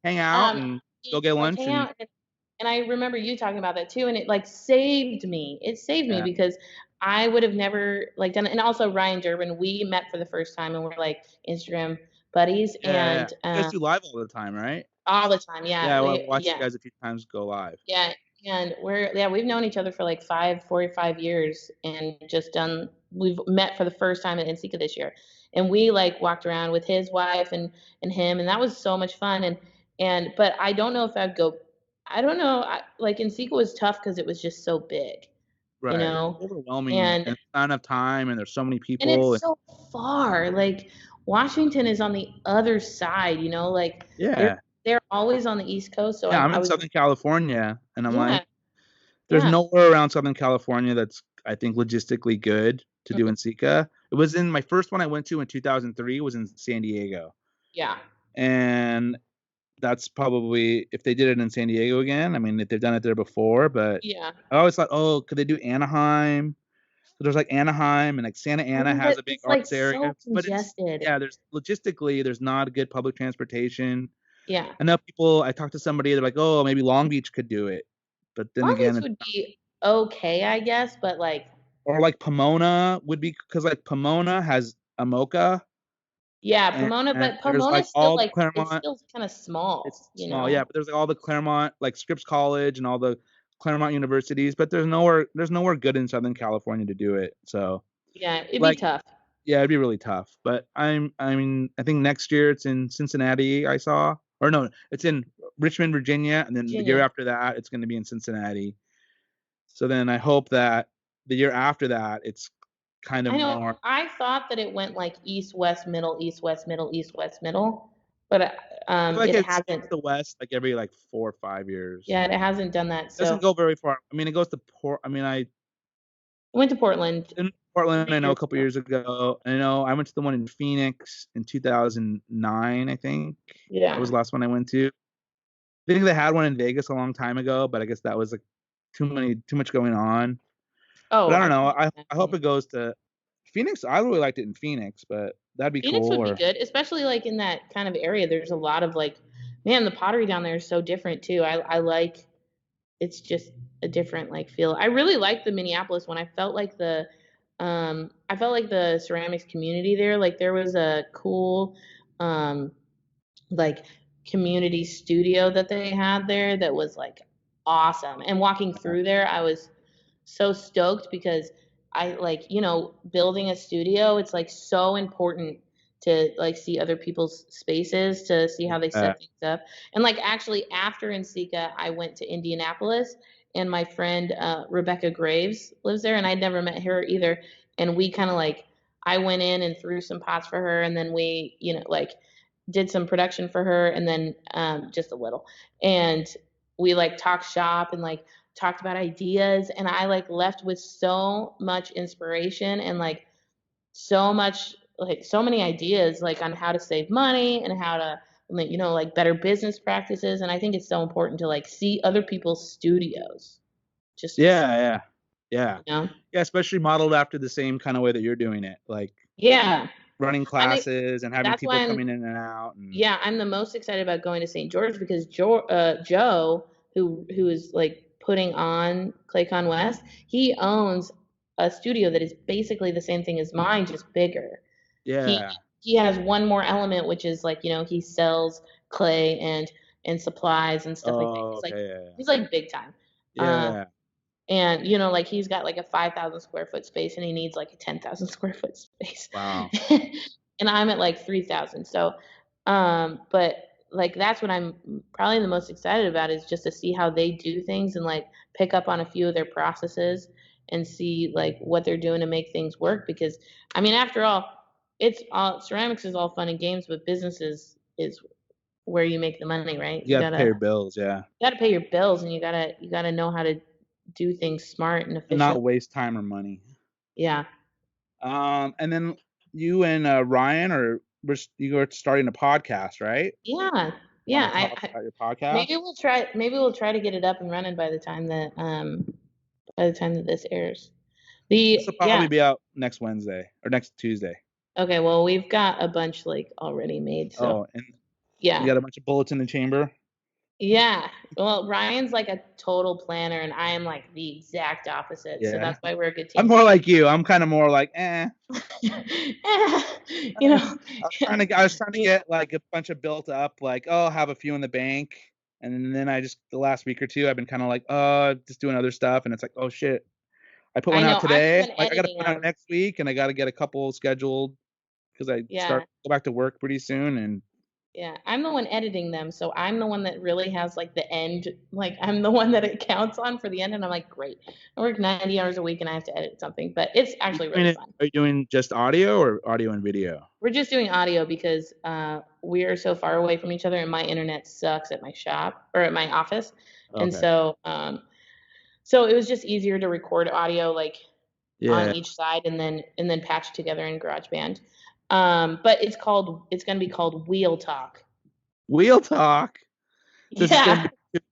Speaker 1: hang out
Speaker 2: Um,
Speaker 1: and go get
Speaker 2: like
Speaker 1: lunch
Speaker 2: hang
Speaker 1: and
Speaker 2: out and I remember you talking about that too, and it like saved me. It saved me
Speaker 1: yeah,
Speaker 2: because I would have never like done it. And also Ryan Durbin, we met for the first time and we're like Instagram buddies
Speaker 1: yeah, yeah.
Speaker 2: and
Speaker 1: You guys do live all the time, right?
Speaker 2: all the time. Yeah.
Speaker 1: Yeah, well, I've watched you
Speaker 2: Yeah.
Speaker 1: guys a few times go live.
Speaker 2: Yeah. And we've known each other for like 4 or 5 years and just we've met for the first time at Insika this year. And we like walked around with his wife and him and that was so much fun but I don't know if I'd go. I don't know. Like Insika was tough because it was just so big, you
Speaker 1: Right. It's
Speaker 2: know,
Speaker 1: overwhelming,
Speaker 2: and
Speaker 1: and it's not enough time, and there's so many
Speaker 2: and
Speaker 1: people,
Speaker 2: it's
Speaker 1: and
Speaker 2: so far. Like Washington is on the other side, like they're
Speaker 1: yeah,
Speaker 2: they're always on the East Coast. So
Speaker 1: yeah. I'm
Speaker 2: I
Speaker 1: in
Speaker 2: was
Speaker 1: Southern California, and I'm like,
Speaker 2: yeah
Speaker 1: There's
Speaker 2: Yeah.
Speaker 1: nowhere around Southern California that's, I think, logistically good to do
Speaker 2: Mhm.
Speaker 1: in Sika. It was in my first one I went to in 2003 was in San Diego.
Speaker 2: Yeah.
Speaker 1: And that's probably if they did it in San Diego again. I mean, if they've done it there before, but
Speaker 2: Yeah.
Speaker 1: I always thought, oh, could they do Anaheim? So there's like Anaheim and like Santa Ana has
Speaker 2: But
Speaker 1: a big
Speaker 2: it's like
Speaker 1: arts area,
Speaker 2: so
Speaker 1: but it's
Speaker 2: congested.
Speaker 1: yeah, there's logistically there's not a good public transportation.
Speaker 2: Yeah.
Speaker 1: I know people. I talked to somebody. They're like, oh, maybe Long Beach could do it, but then
Speaker 2: Long
Speaker 1: again,
Speaker 2: Beach would be okay, I guess, but like,
Speaker 1: or like Pomona would be because like Pomona has a Mocha,
Speaker 2: yeah,
Speaker 1: and
Speaker 2: But
Speaker 1: there's like
Speaker 2: Pomona's still
Speaker 1: all the
Speaker 2: like, it's
Speaker 1: Claremont.
Speaker 2: still kind of
Speaker 1: It's
Speaker 2: small,
Speaker 1: small, yeah, but there's like all the Claremont, like Scripps College and all the Claremont universities, but there's nowhere good in Southern California to do it. So
Speaker 2: Yeah, it'd be
Speaker 1: like
Speaker 2: tough.
Speaker 1: yeah, it'd be really tough. But I mean, I think next year it's in Cincinnati, I saw. Or no, it's in Richmond, Virginia, and then the year
Speaker 2: Virginia.
Speaker 1: after that it's gonna be in Cincinnati. So then I hope that the year after that it's kind of
Speaker 2: I know
Speaker 1: more
Speaker 2: I thought that it went like east, west, middle, east, west, middle, east, west, middle, but
Speaker 1: I feel like
Speaker 2: it
Speaker 1: it skips
Speaker 2: hasn't.
Speaker 1: the West like every like 4 or 5 years.
Speaker 2: Yeah, it hasn't done that.
Speaker 1: It doesn't
Speaker 2: So
Speaker 1: go very far. I mean, it goes to Port. I mean, I
Speaker 2: I went to Portland
Speaker 1: in Portland,
Speaker 2: 3
Speaker 1: I know a
Speaker 2: years
Speaker 1: couple
Speaker 2: ago.
Speaker 1: years ago. I know I went to the one in Phoenix in 2009, I think. That was
Speaker 2: Yeah.
Speaker 1: the last one I went to. I think they had one in Vegas a long time ago, but I guess that was like too much going on. But
Speaker 2: Oh,
Speaker 1: I
Speaker 2: I
Speaker 1: don't know.
Speaker 2: can
Speaker 1: I hope
Speaker 2: imagine.
Speaker 1: it goes to Phoenix. I really liked it in Phoenix, but that'd be
Speaker 2: Phoenix
Speaker 1: cool.
Speaker 2: would be
Speaker 1: Or
Speaker 2: good, especially like in that kind of area. There's a lot of like, man, the pottery down there is so different too. I like, it's just a different like feel. I really liked the Minneapolis one. I felt like the ceramics community there, like there was a cool um like community studio that they had there that was like awesome. And walking through there, I was so stoked because I like, building a studio, it's like so important to like see other people's spaces, to see how they
Speaker 1: yeah,
Speaker 2: set things up. And like actually after Insika, I went to Indianapolis and my friend Rebecca Graves lives there and I'd never met her either. And we kind of like I went in and threw some pots for her and then we, like did some production for her and then just a little. And we like talked shop and like talked about ideas and I like left with so much inspiration and like so much like so many ideas like on how to save money and how to like, like better business practices and I think it's so important to like see other people's studios just to see,
Speaker 1: yeah, yeah, yeah,
Speaker 2: you know.
Speaker 1: yeah. Especially modeled after the same kind of way that you're doing it, like
Speaker 2: Yeah.
Speaker 1: running
Speaker 2: I mean
Speaker 1: classes and having
Speaker 2: that's why
Speaker 1: people
Speaker 2: I'm
Speaker 1: coming in and out. And
Speaker 2: Yeah, I'm the most excited about going to St. George because Joe, who is like putting on ClayCon West, he owns a studio that is basically the same thing as mine, just bigger. He
Speaker 1: yeah.
Speaker 2: he has one more element, which is like he sells clay and supplies and stuff like that.
Speaker 1: Oh, okay, yeah,
Speaker 2: He's like big time. Uh,
Speaker 1: yeah.
Speaker 2: and like he's got like a 5,000 square foot space and he needs like a 10,000 square foot space.
Speaker 1: Wow.
Speaker 2: And I'm at like 3,000. So, but like that's what I'm probably the most excited about is just to see how they do things and like pick up on a few of their processes and see like what they're doing to make things work. Because I mean, after all, it's all ceramics is all fun and games, but businesses is where you make the money, right?
Speaker 1: You got to pay your bills, yeah,
Speaker 2: You gotta pay your bills and you gotta know how to do things smart and
Speaker 1: and
Speaker 2: efficient.
Speaker 1: not waste time or money.
Speaker 2: Yeah.
Speaker 1: And then you and Ryan you are starting a podcast, right?
Speaker 2: Yeah.
Speaker 1: Want
Speaker 2: Yeah.
Speaker 1: to talk about your podcast?
Speaker 2: Maybe we'll try to get it up and running by the time that this airs.
Speaker 1: This will
Speaker 2: Yeah.
Speaker 1: probably be out next Wednesday or next Tuesday.
Speaker 2: Okay, well we've got a bunch like already made, so
Speaker 1: Oh, and you
Speaker 2: yeah.
Speaker 1: got a bunch of bullets in the chamber.
Speaker 2: Yeah. Well, Ryan's like a total planner and I am like the exact opposite. So
Speaker 1: Yeah,
Speaker 2: that's why we're a good
Speaker 1: I'm
Speaker 2: team.
Speaker 1: more like you. I'm kind of more like, eh.
Speaker 2: you know,
Speaker 1: I was trying to get like a bunch of built up, like, oh, I'll have a few in the bank. And then the last week or two, I've been kind of like, just doing other stuff. And it's like, oh shit, I put
Speaker 2: I
Speaker 1: one
Speaker 2: know
Speaker 1: out
Speaker 2: I'm the
Speaker 1: today.
Speaker 2: one
Speaker 1: Like, I got to
Speaker 2: editing
Speaker 1: put one out
Speaker 2: them.
Speaker 1: next week and I got to get a couple scheduled because I
Speaker 2: Yeah.
Speaker 1: go back to work pretty soon. And
Speaker 2: Yeah, I'm the one editing them, so I'm the one that really has like the end. Like I'm the one that it counts on for the end, and I'm like, great. I work 90 hours a week, and I have to edit something, but it's actually really fun.
Speaker 1: are you doing just audio or audio and video?
Speaker 2: We're just doing audio because we are so far away from each other, and my internet sucks at my shop or at my office, and
Speaker 1: Okay.
Speaker 2: so So it was just easier to record audio like on
Speaker 1: Yeah.
Speaker 2: each side and then patch it together in GarageBand. But it's gonna be called Wheel Talk.
Speaker 1: Wheel talk. So
Speaker 2: Yeah.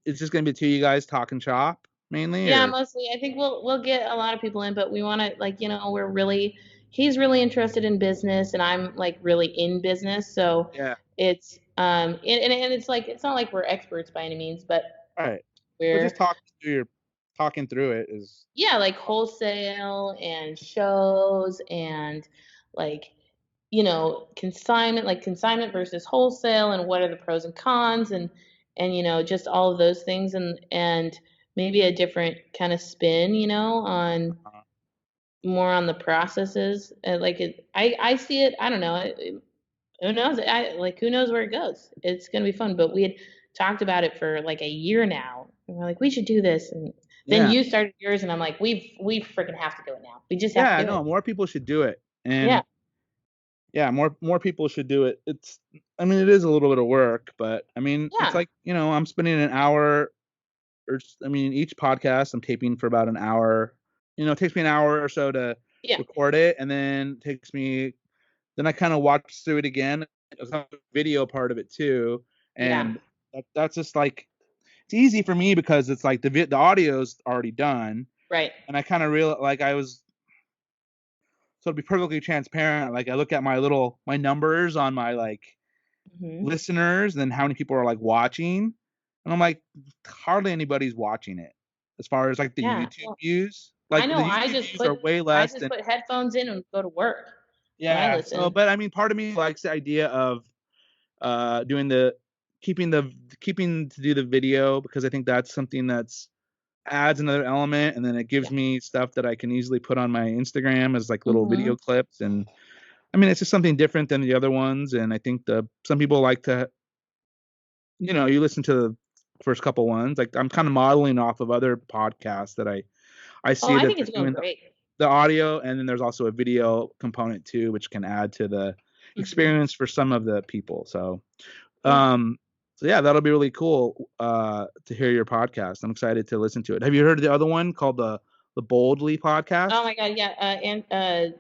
Speaker 1: it's just gonna be two of you guys talking shop mainly,
Speaker 2: Yeah,
Speaker 1: or
Speaker 2: mostly. I think we'll get a lot of people in, but we want to like, he's really interested in business and I'm like really in business. So
Speaker 1: yeah,
Speaker 2: it's and it's like it's not like we're experts by any means, but
Speaker 1: all right. But just
Speaker 2: we're
Speaker 1: talking through it is
Speaker 2: yeah, like wholesale and shows and like consignment versus wholesale and what are the pros and cons and just all of those things and maybe a different kind of spin, on
Speaker 1: uh,
Speaker 2: more on the processes. I see it. I don't know. Who knows? Who knows where it goes? It's gonna be fun. But we had talked about it for like a year now, and we're like, we should do this. And then
Speaker 1: yeah.
Speaker 2: you started yours, and I'm like, we freaking have to do it now. We just have to
Speaker 1: Yeah,
Speaker 2: do it.
Speaker 1: no, more people should do it.
Speaker 2: Yeah,
Speaker 1: And yeah, more people should do it. I mean, it is a little bit of work, but I mean, it's
Speaker 2: yeah,
Speaker 1: like, I'm spending an hour I mean, each podcast I'm taping for about an hour. It takes me an hour or so to
Speaker 2: yeah,
Speaker 1: record it, and then I kind of watch through it again. There's a video part of it too,
Speaker 2: yeah.
Speaker 1: and that's just like it's easy for me because it's like the audio's already done,
Speaker 2: Right.
Speaker 1: and I kind of real like I was so to be perfectly transparent, like I look at my numbers on my like
Speaker 2: Hmm.
Speaker 1: listeners and how many people are like watching, and I'm like hardly anybody's watching it as far as like the
Speaker 2: Yeah.
Speaker 1: YouTube
Speaker 2: Well,
Speaker 1: views.
Speaker 2: I
Speaker 1: Like the
Speaker 2: know.
Speaker 1: YouTube views are way less than
Speaker 2: Headphones in and go to work when I
Speaker 1: yeah. So,
Speaker 2: listen.
Speaker 1: but I mean, part of me likes the idea of doing the keeping the keeping to do the video because I think that's something that's adds another element, and then it gives
Speaker 2: Yeah.
Speaker 1: me stuff that I can easily put on my Instagram as like little
Speaker 2: Hmm.
Speaker 1: video clips. And I mean, it's just something different than the other ones, and I think some people like to, you listen to the first couple ones. Like I'm kind of modeling off of other podcasts that I
Speaker 2: Oh,
Speaker 1: see
Speaker 2: I
Speaker 1: that
Speaker 2: think
Speaker 1: they're
Speaker 2: it's going
Speaker 1: doing
Speaker 2: great.
Speaker 1: the audio, and then there's also a video component too, which can add to the
Speaker 2: Hmm.
Speaker 1: experience for some of the people. So,
Speaker 2: Yeah.
Speaker 1: um, so yeah, that'll be really cool to hear your podcast. I'm excited to listen to it. Have you heard of the other one called the Boldly
Speaker 2: Oh
Speaker 1: podcast?
Speaker 2: my God, yeah. And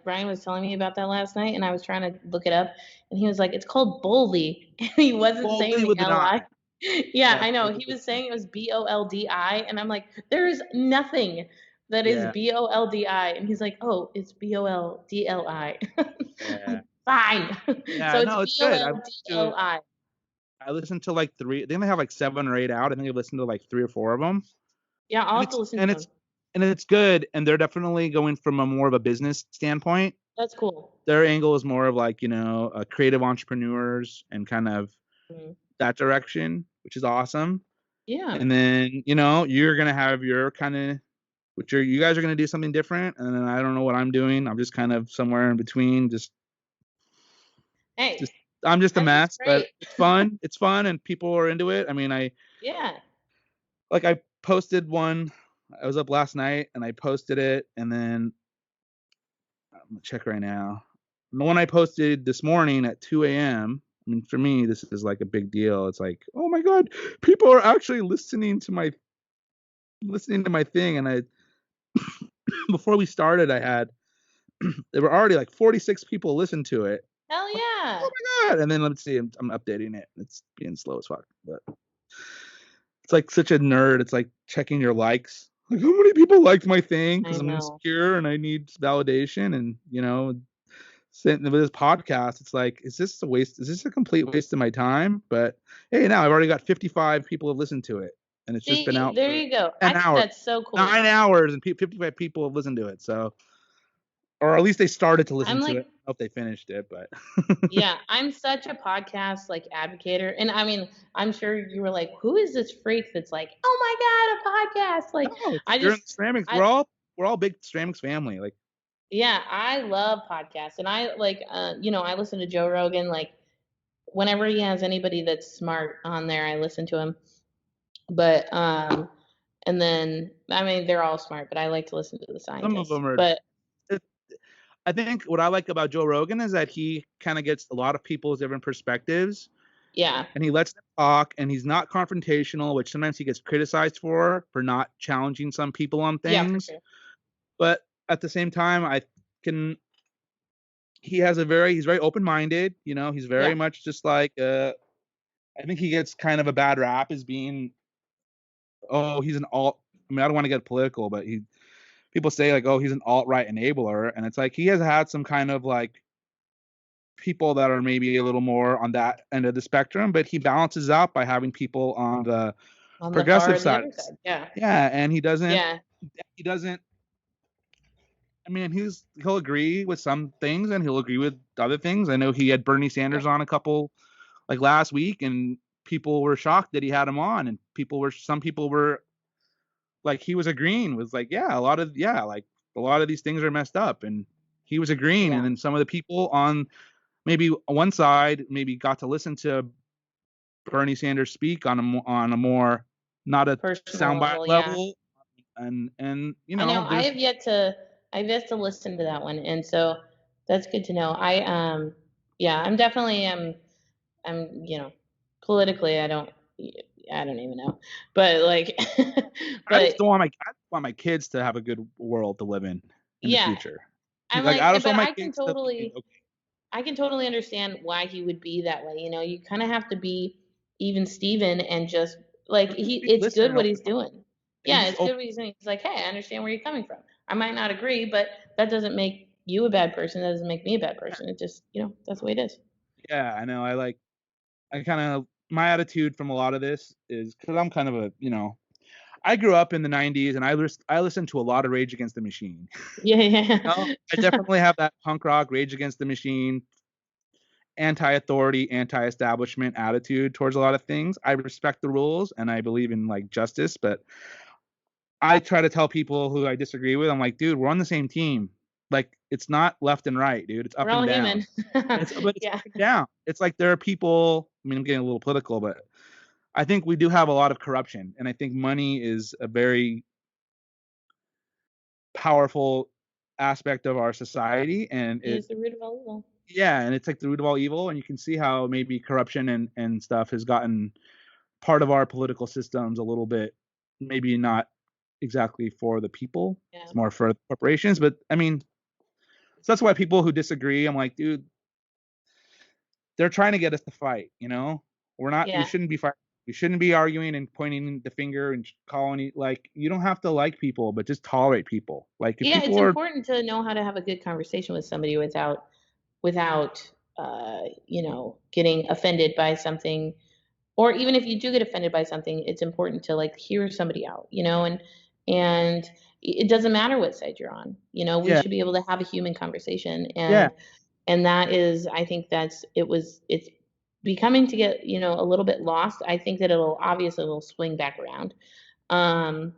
Speaker 2: Brian was telling me about that last night, and I was trying to look it up, and he was like, "It's called Boldly," and he wasn't saying
Speaker 1: Boldly
Speaker 2: the
Speaker 1: with an
Speaker 2: L-I.
Speaker 1: I.
Speaker 2: Yeah,
Speaker 1: Yeah,
Speaker 2: I know.
Speaker 1: boldly
Speaker 2: He
Speaker 1: with
Speaker 2: was
Speaker 1: an I.
Speaker 2: saying it was Boldi, and I'm like, there is nothing that is
Speaker 1: Yeah,
Speaker 2: Boldi, and he's like, oh, it's Boldli.
Speaker 1: yeah,
Speaker 2: Like, fine.
Speaker 1: yeah.
Speaker 2: So it's
Speaker 1: No, it's good.
Speaker 2: Boldli.
Speaker 1: I listened to like three. I think they have like 7 or 8 out. I think I've listened to like 3 or 4 of them,
Speaker 2: Yeah, I'll
Speaker 1: and
Speaker 2: have to
Speaker 1: it's
Speaker 2: listen
Speaker 1: and
Speaker 2: to
Speaker 1: it's
Speaker 2: him.
Speaker 1: and it's good. And they're definitely going from a more of a business standpoint.
Speaker 2: That's cool.
Speaker 1: Their angle is more of like creative entrepreneurs and kind of
Speaker 2: Mhm.
Speaker 1: that direction, which is awesome.
Speaker 2: Yeah.
Speaker 1: And then you're gonna have your kind of which you guys are gonna do something different, and then I don't know what I'm doing. I'm just kind of somewhere in between. Just
Speaker 2: Hey,
Speaker 1: I'm just a
Speaker 2: that's
Speaker 1: mess, but
Speaker 2: great.
Speaker 1: it's fun. It's fun, and people are into it. I mean,
Speaker 2: Yeah.
Speaker 1: I posted one. I was up last night and I posted it, and then I'm gonna check right now. The one I posted this morning at 2 a.m. I mean, for me, this is like a big deal. It's like, oh my god, people are actually listening to my thing. And I before we started, I had there were already like 46 people listen to it.
Speaker 2: Hell
Speaker 1: I'm like,
Speaker 2: yeah.
Speaker 1: oh my god! And then let's see, I'm updating it. It's being slow as fuck, but it's like such a nerd. It's like checking your likes. Like how many people liked my thing
Speaker 2: I
Speaker 1: because I'm
Speaker 2: know.
Speaker 1: insecure and I need validation. And sitting with this podcast, it's like, is this a waste? Is this a complete waste of my time? But hey, now I've already got 55 people have listened to it, and it's just been
Speaker 2: See,
Speaker 1: out
Speaker 2: there
Speaker 1: for
Speaker 2: you go. I
Speaker 1: 10
Speaker 2: think
Speaker 1: hours,
Speaker 2: that's so cool.
Speaker 1: 9 hours, and 55 people have listened to it. So, or at least they started to listen
Speaker 2: I'm
Speaker 1: to it.
Speaker 2: like,
Speaker 1: I don't know if they finished it, but
Speaker 2: yeah, I'm such a podcast like advocator. And I mean, I'm sure you were like, who is this freak that's like, oh my God, a podcast? Like,
Speaker 1: no, you're in
Speaker 2: I
Speaker 1: the ceramics.
Speaker 2: I
Speaker 1: We're all big ceramics family. Like,
Speaker 2: yeah, I love podcasts. And I like I listen to Joe Rogan like whenever he has anybody that's smart on there, I listen to him. But and then I mean they're all smart, but I like to listen to the
Speaker 1: some of
Speaker 2: scientists.
Speaker 1: them are.
Speaker 2: But
Speaker 1: I think what I like about Joe Rogan is that he kind of gets a lot of people's different perspectives,
Speaker 2: Yeah.
Speaker 1: and he lets them talk, and he's not confrontational, which sometimes he gets criticized for not challenging some people on
Speaker 2: Yeah, for
Speaker 1: things.
Speaker 2: sure.
Speaker 1: But at the same time, can he's very open-minded, he's very
Speaker 2: Yeah.
Speaker 1: much just like I think he gets kind of a bad rap as being, oh, he's an alt. I mean, I don't want to get political, but people say like, oh, he's an alt-right enabler, and it's like he has had some kind of like people that are maybe a little more on that end of the spectrum, but he balances out by having people on the
Speaker 2: On the far
Speaker 1: progressive
Speaker 2: and the
Speaker 1: side.
Speaker 2: other side. Yeah.
Speaker 1: Yeah, and
Speaker 2: Yeah.
Speaker 1: he doesn't. I mean, he'll agree with some things and he'll agree with other things. I know he had Bernie
Speaker 2: Yeah.
Speaker 1: Sanders on a couple like last week, and people were shocked that he had him on, and some people were like, he was agreeing with like, like a lot of these things are messed up, and he was agreeing, and
Speaker 2: Yeah.
Speaker 1: then some of the people on maybe one side maybe got to listen to Bernie Sanders speak on a more, not a
Speaker 2: Personal
Speaker 1: soundbite
Speaker 2: level. Yeah.
Speaker 1: level, and
Speaker 2: I know.
Speaker 1: there's
Speaker 2: I've yet to listen to that one, and so that's good to know. Yeah, I'm definitely politically, I don't even know, but like, but
Speaker 1: I just want my kids to have a good world to live in the
Speaker 2: yeah,
Speaker 1: future.
Speaker 2: I'm
Speaker 1: Like,
Speaker 2: like,
Speaker 1: I just
Speaker 2: but
Speaker 1: want my kids to be okay.
Speaker 2: I can totally understand why he would be that way. You kind of have to be even Steven and just like
Speaker 1: But just be
Speaker 2: it's
Speaker 1: listening
Speaker 2: good
Speaker 1: and
Speaker 2: what he's
Speaker 1: open,
Speaker 2: doing.
Speaker 1: and
Speaker 2: Yeah,
Speaker 1: just
Speaker 2: it's
Speaker 1: open.
Speaker 2: good what he's doing. He's like, hey, I understand where you're coming from. I might not agree, but that doesn't make you a bad person. That doesn't make me a bad person. It just, that's the way it is.
Speaker 1: Yeah, I know. I kind of my attitude from a lot of this is because I'm kind of I grew up in the '90s, and I listened to a lot of Rage Against the Machine.
Speaker 2: Yeah,
Speaker 1: I
Speaker 2: yeah.
Speaker 1: definitely have that punk rock Rage Against the Machine, anti-authority, anti-establishment attitude towards a lot of things. I respect the rules and I believe in like justice, but I try to tell people who I disagree with, I'm like, dude, we're on the same team. Like, it's not left and right, dude. It's
Speaker 2: We're
Speaker 1: up
Speaker 2: all
Speaker 1: and down.
Speaker 2: human.
Speaker 1: It's
Speaker 2: Yeah.
Speaker 1: up and down. It's like there are people. I mean, I'm getting a little political, but I think we do have a lot of corruption, and I think money is a very powerful aspect of our society, and
Speaker 2: He is the root of all evil.
Speaker 1: yeah, and it's like the root of all evil, and you can see how maybe corruption and stuff has gotten part of our political systems a little bit, maybe not exactly for the people.
Speaker 2: Yeah.
Speaker 1: It's more for corporations, but I mean, so that's why people who disagree, I'm like, dude, they're trying to get us to fight. We
Speaker 2: Yeah.
Speaker 1: shouldn't be fighting. We shouldn't be arguing and pointing the finger and calling it. Like, you don't have to like people, but just tolerate people. Like, if
Speaker 2: Yeah,
Speaker 1: people
Speaker 2: it's
Speaker 1: are,
Speaker 2: important to know how to have a good conversation with somebody without getting offended by something, or even if you do get offended by something, it's important to like hear somebody out, and it doesn't matter what side you're on. We
Speaker 1: yeah,
Speaker 2: should be able to have a human conversation,
Speaker 1: yeah,
Speaker 2: and that is, I think it's becoming to get, a little bit lost. I think that it'll swing back around. Um,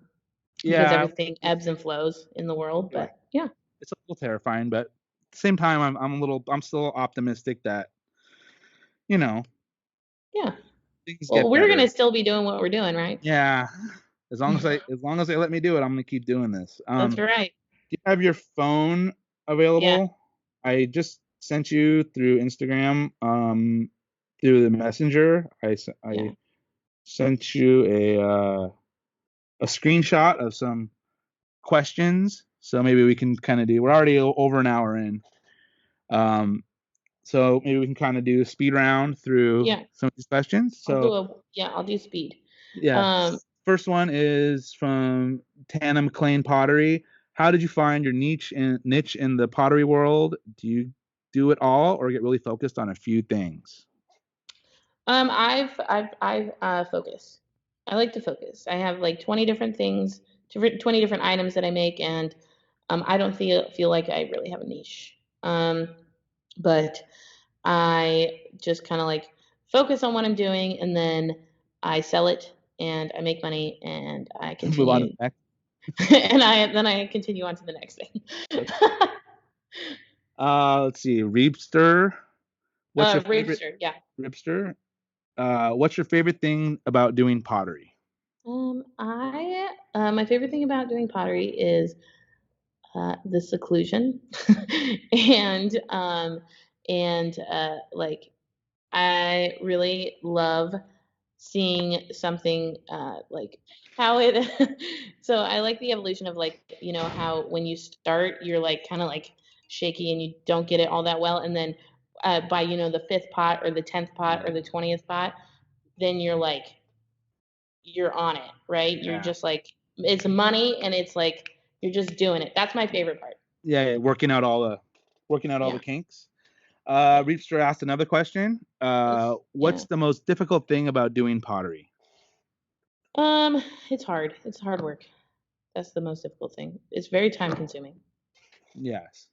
Speaker 2: because
Speaker 1: yeah.
Speaker 2: everything ebbs and flows in the world,
Speaker 1: Right.
Speaker 2: but yeah.
Speaker 1: It's a little terrifying, but at the same time, I'm still optimistic that you know
Speaker 2: Yeah.
Speaker 1: things
Speaker 2: Well,
Speaker 1: get
Speaker 2: we're
Speaker 1: better.
Speaker 2: gonna still be doing what we're doing, right?
Speaker 1: Yeah, as long as they let me do it, I'm gonna keep doing this.
Speaker 2: That's
Speaker 1: Do
Speaker 2: right.
Speaker 1: you have your phone
Speaker 2: Yeah.
Speaker 1: available? I just sent you through Instagram, through the messenger. I
Speaker 2: Yeah.
Speaker 1: sent you a screenshot of some questions. So maybe we can kind of do. We're already over an hour in. Um, so maybe we can kind of do a speed round through
Speaker 2: Yeah.
Speaker 1: some of these questions.
Speaker 2: I'll do speed.
Speaker 1: Yeah.
Speaker 2: Um,
Speaker 1: First one is from Tana McLean Pottery. How did you find your niche in the pottery world? Do you do it all or get really focused on a few things?
Speaker 2: I've focus. I like to focus. I have like 20 different things, 20 different items that I make, and I don't feel like I really have a niche. But I just kind of like focus on what I'm doing, and then I sell it and I make money and I
Speaker 1: Move on to
Speaker 2: continue.
Speaker 1: the next.
Speaker 2: And I continue on to the next thing.
Speaker 1: Let's see. Reapster. What's your favorite
Speaker 2: Register, yeah.
Speaker 1: Ripster? What's your favorite thing about doing pottery?
Speaker 2: I My favorite thing about doing pottery is the seclusion, and like I really love seeing something like how it so I like the evolution of like, how when you start you're like kind of like shaky and you don't get it all that well, and then by the fifth pot or the 10th pot or the 20th pot, then you're on it, right? You're
Speaker 1: Yeah.
Speaker 2: just like, it's money, and it's like you're just doing it. That's my favorite part.
Speaker 1: Yeah, working out all the
Speaker 2: Yeah.
Speaker 1: kinks.
Speaker 2: Yeah.
Speaker 1: Reepster asked another question.
Speaker 2: Yeah.
Speaker 1: What's the most difficult thing about doing pottery?
Speaker 2: It's hard. It's hard work. That's the most difficult thing. It's very time consuming,
Speaker 1: Yes.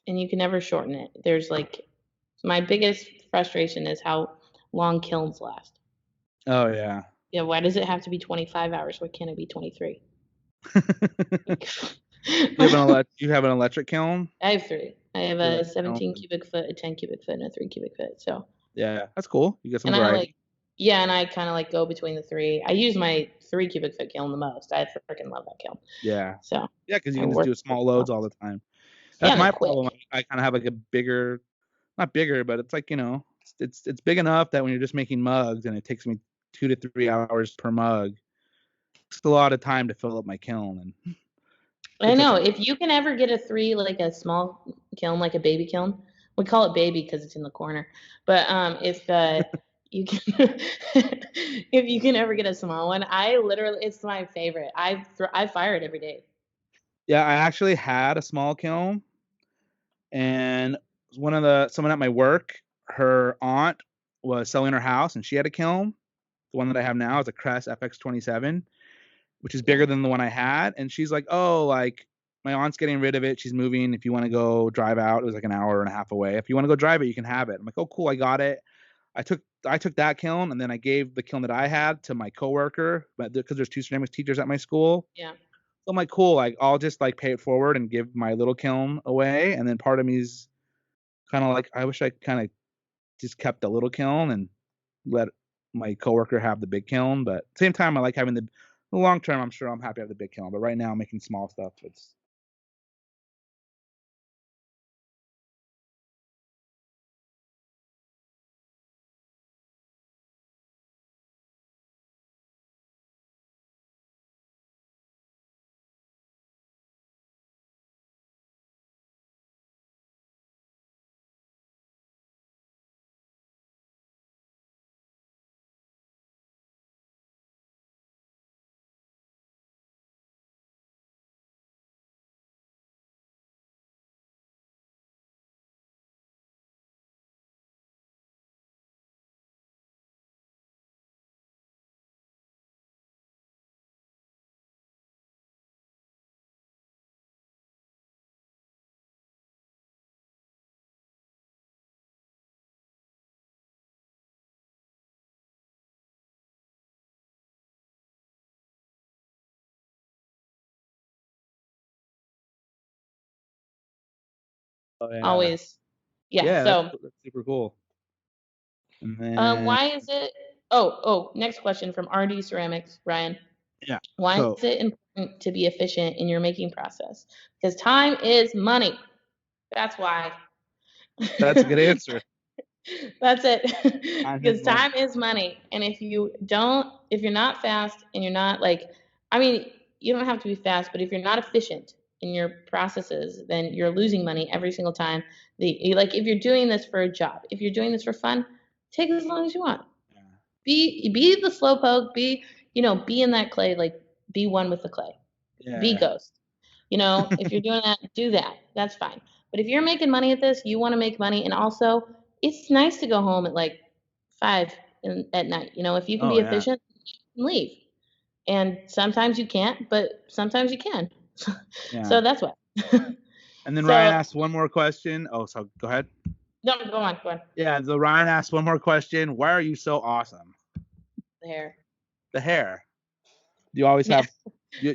Speaker 2: and you can never shorten it. There's like, my biggest frustration is how long kilns last.
Speaker 1: Oh yeah.
Speaker 2: Yeah, why does it have to be 25 hours? Why can't it be 23?
Speaker 1: You have an electric kiln?
Speaker 2: I have three. I have
Speaker 1: You
Speaker 2: a
Speaker 1: like
Speaker 2: 17
Speaker 1: kiln?
Speaker 2: cubic foot, a 10 cubic foot, and a 3 cubic foot. So,
Speaker 1: Yeah, that's cool. You get some
Speaker 2: and I
Speaker 1: variety.
Speaker 2: like, yeah, and I kind of like go between the three. I use my 3 cubic foot kiln the most. I freaking love that kiln.
Speaker 1: Yeah.
Speaker 2: So
Speaker 1: Yeah, because you
Speaker 2: I
Speaker 1: can just
Speaker 2: work
Speaker 1: do
Speaker 2: with
Speaker 1: small
Speaker 2: the
Speaker 1: loads all
Speaker 2: most.
Speaker 1: the time.
Speaker 2: Yeah,
Speaker 1: That's
Speaker 2: and they're
Speaker 1: my
Speaker 2: quick.
Speaker 1: problem. I kind of have like a bigger, not bigger, but it's like, it's big enough that when you're just making mugs and it takes me 2 to 3 hours per mug, it's a lot of time to fill up my kiln, and
Speaker 2: I
Speaker 1: it's
Speaker 2: know.
Speaker 1: okay.
Speaker 2: If you can ever get a three, like a small kiln, like a baby kiln, we call it baby because it's in the corner. But if you can, if you can ever get a small one, it's my favorite. I fire it every day.
Speaker 1: Yeah, I actually had a small kiln, and someone at my work, her aunt was selling her house and she had a kiln. The one that I have now is a Crest FX27, which is
Speaker 2: Yeah,
Speaker 1: bigger than the one I had. And she's like, "Oh, like my aunt's getting rid of it. She's moving. If you want to go drive out, it was like an hour and a half away. If you want to go drive it, you can have it." I'm like, "Oh, cool, I got it." I took that kiln and then I gave the kiln that I had to my coworker, but because there's two ceramics teachers at my school.
Speaker 2: yeah.
Speaker 1: So I'm like, cool, like I'll just like pay it forward and give my little kiln away. And then part of me's kind of like, I wish I kind of just kept the little kiln and let my coworker have the big kiln. But at the same time, I like having the long term. I'm sure I'm happy to have the big kiln. But right now, I'm making small stuff. It's oh yeah,
Speaker 2: Always. Yeah.
Speaker 1: yeah,
Speaker 2: So,
Speaker 1: that's super cool. And then
Speaker 2: why is it? Oh. Next question from RD Ceramics, Ryan.
Speaker 1: yeah,
Speaker 2: Why
Speaker 1: so
Speaker 2: is it important to be efficient in your making process? Because time is money. That's why.
Speaker 1: that's a good answer.
Speaker 2: That's it.
Speaker 1: Time is
Speaker 2: Because
Speaker 1: money.
Speaker 2: time is money. And if you're not fast and you're not like, I mean, you don't have to be fast, but if you're not efficient in your processes, then you're losing money every single time. Like if you're doing this for a job, if you're doing this for fun, take as long as you want.
Speaker 1: Yeah,
Speaker 2: Be the slow poke, be in that clay, like be one with the clay. Be
Speaker 1: yeah,
Speaker 2: ghost. If you're doing that, do that. That's fine. But if you're making money at this, you want to make money. And also, it's nice to go home at like 5 at night. If you can
Speaker 1: oh
Speaker 2: be
Speaker 1: yeah,
Speaker 2: efficient, leave. And sometimes you can't, but sometimes you can.
Speaker 1: yeah.
Speaker 2: So that's why.
Speaker 1: And then Ryan
Speaker 2: So,
Speaker 1: asked one more question. Oh, so go ahead.
Speaker 2: no, go on, go on.
Speaker 1: Yeah, so Ryan asked one more question. Why are you so awesome?
Speaker 2: The hair.
Speaker 1: The hair. Do you always
Speaker 2: Yeah.
Speaker 1: have do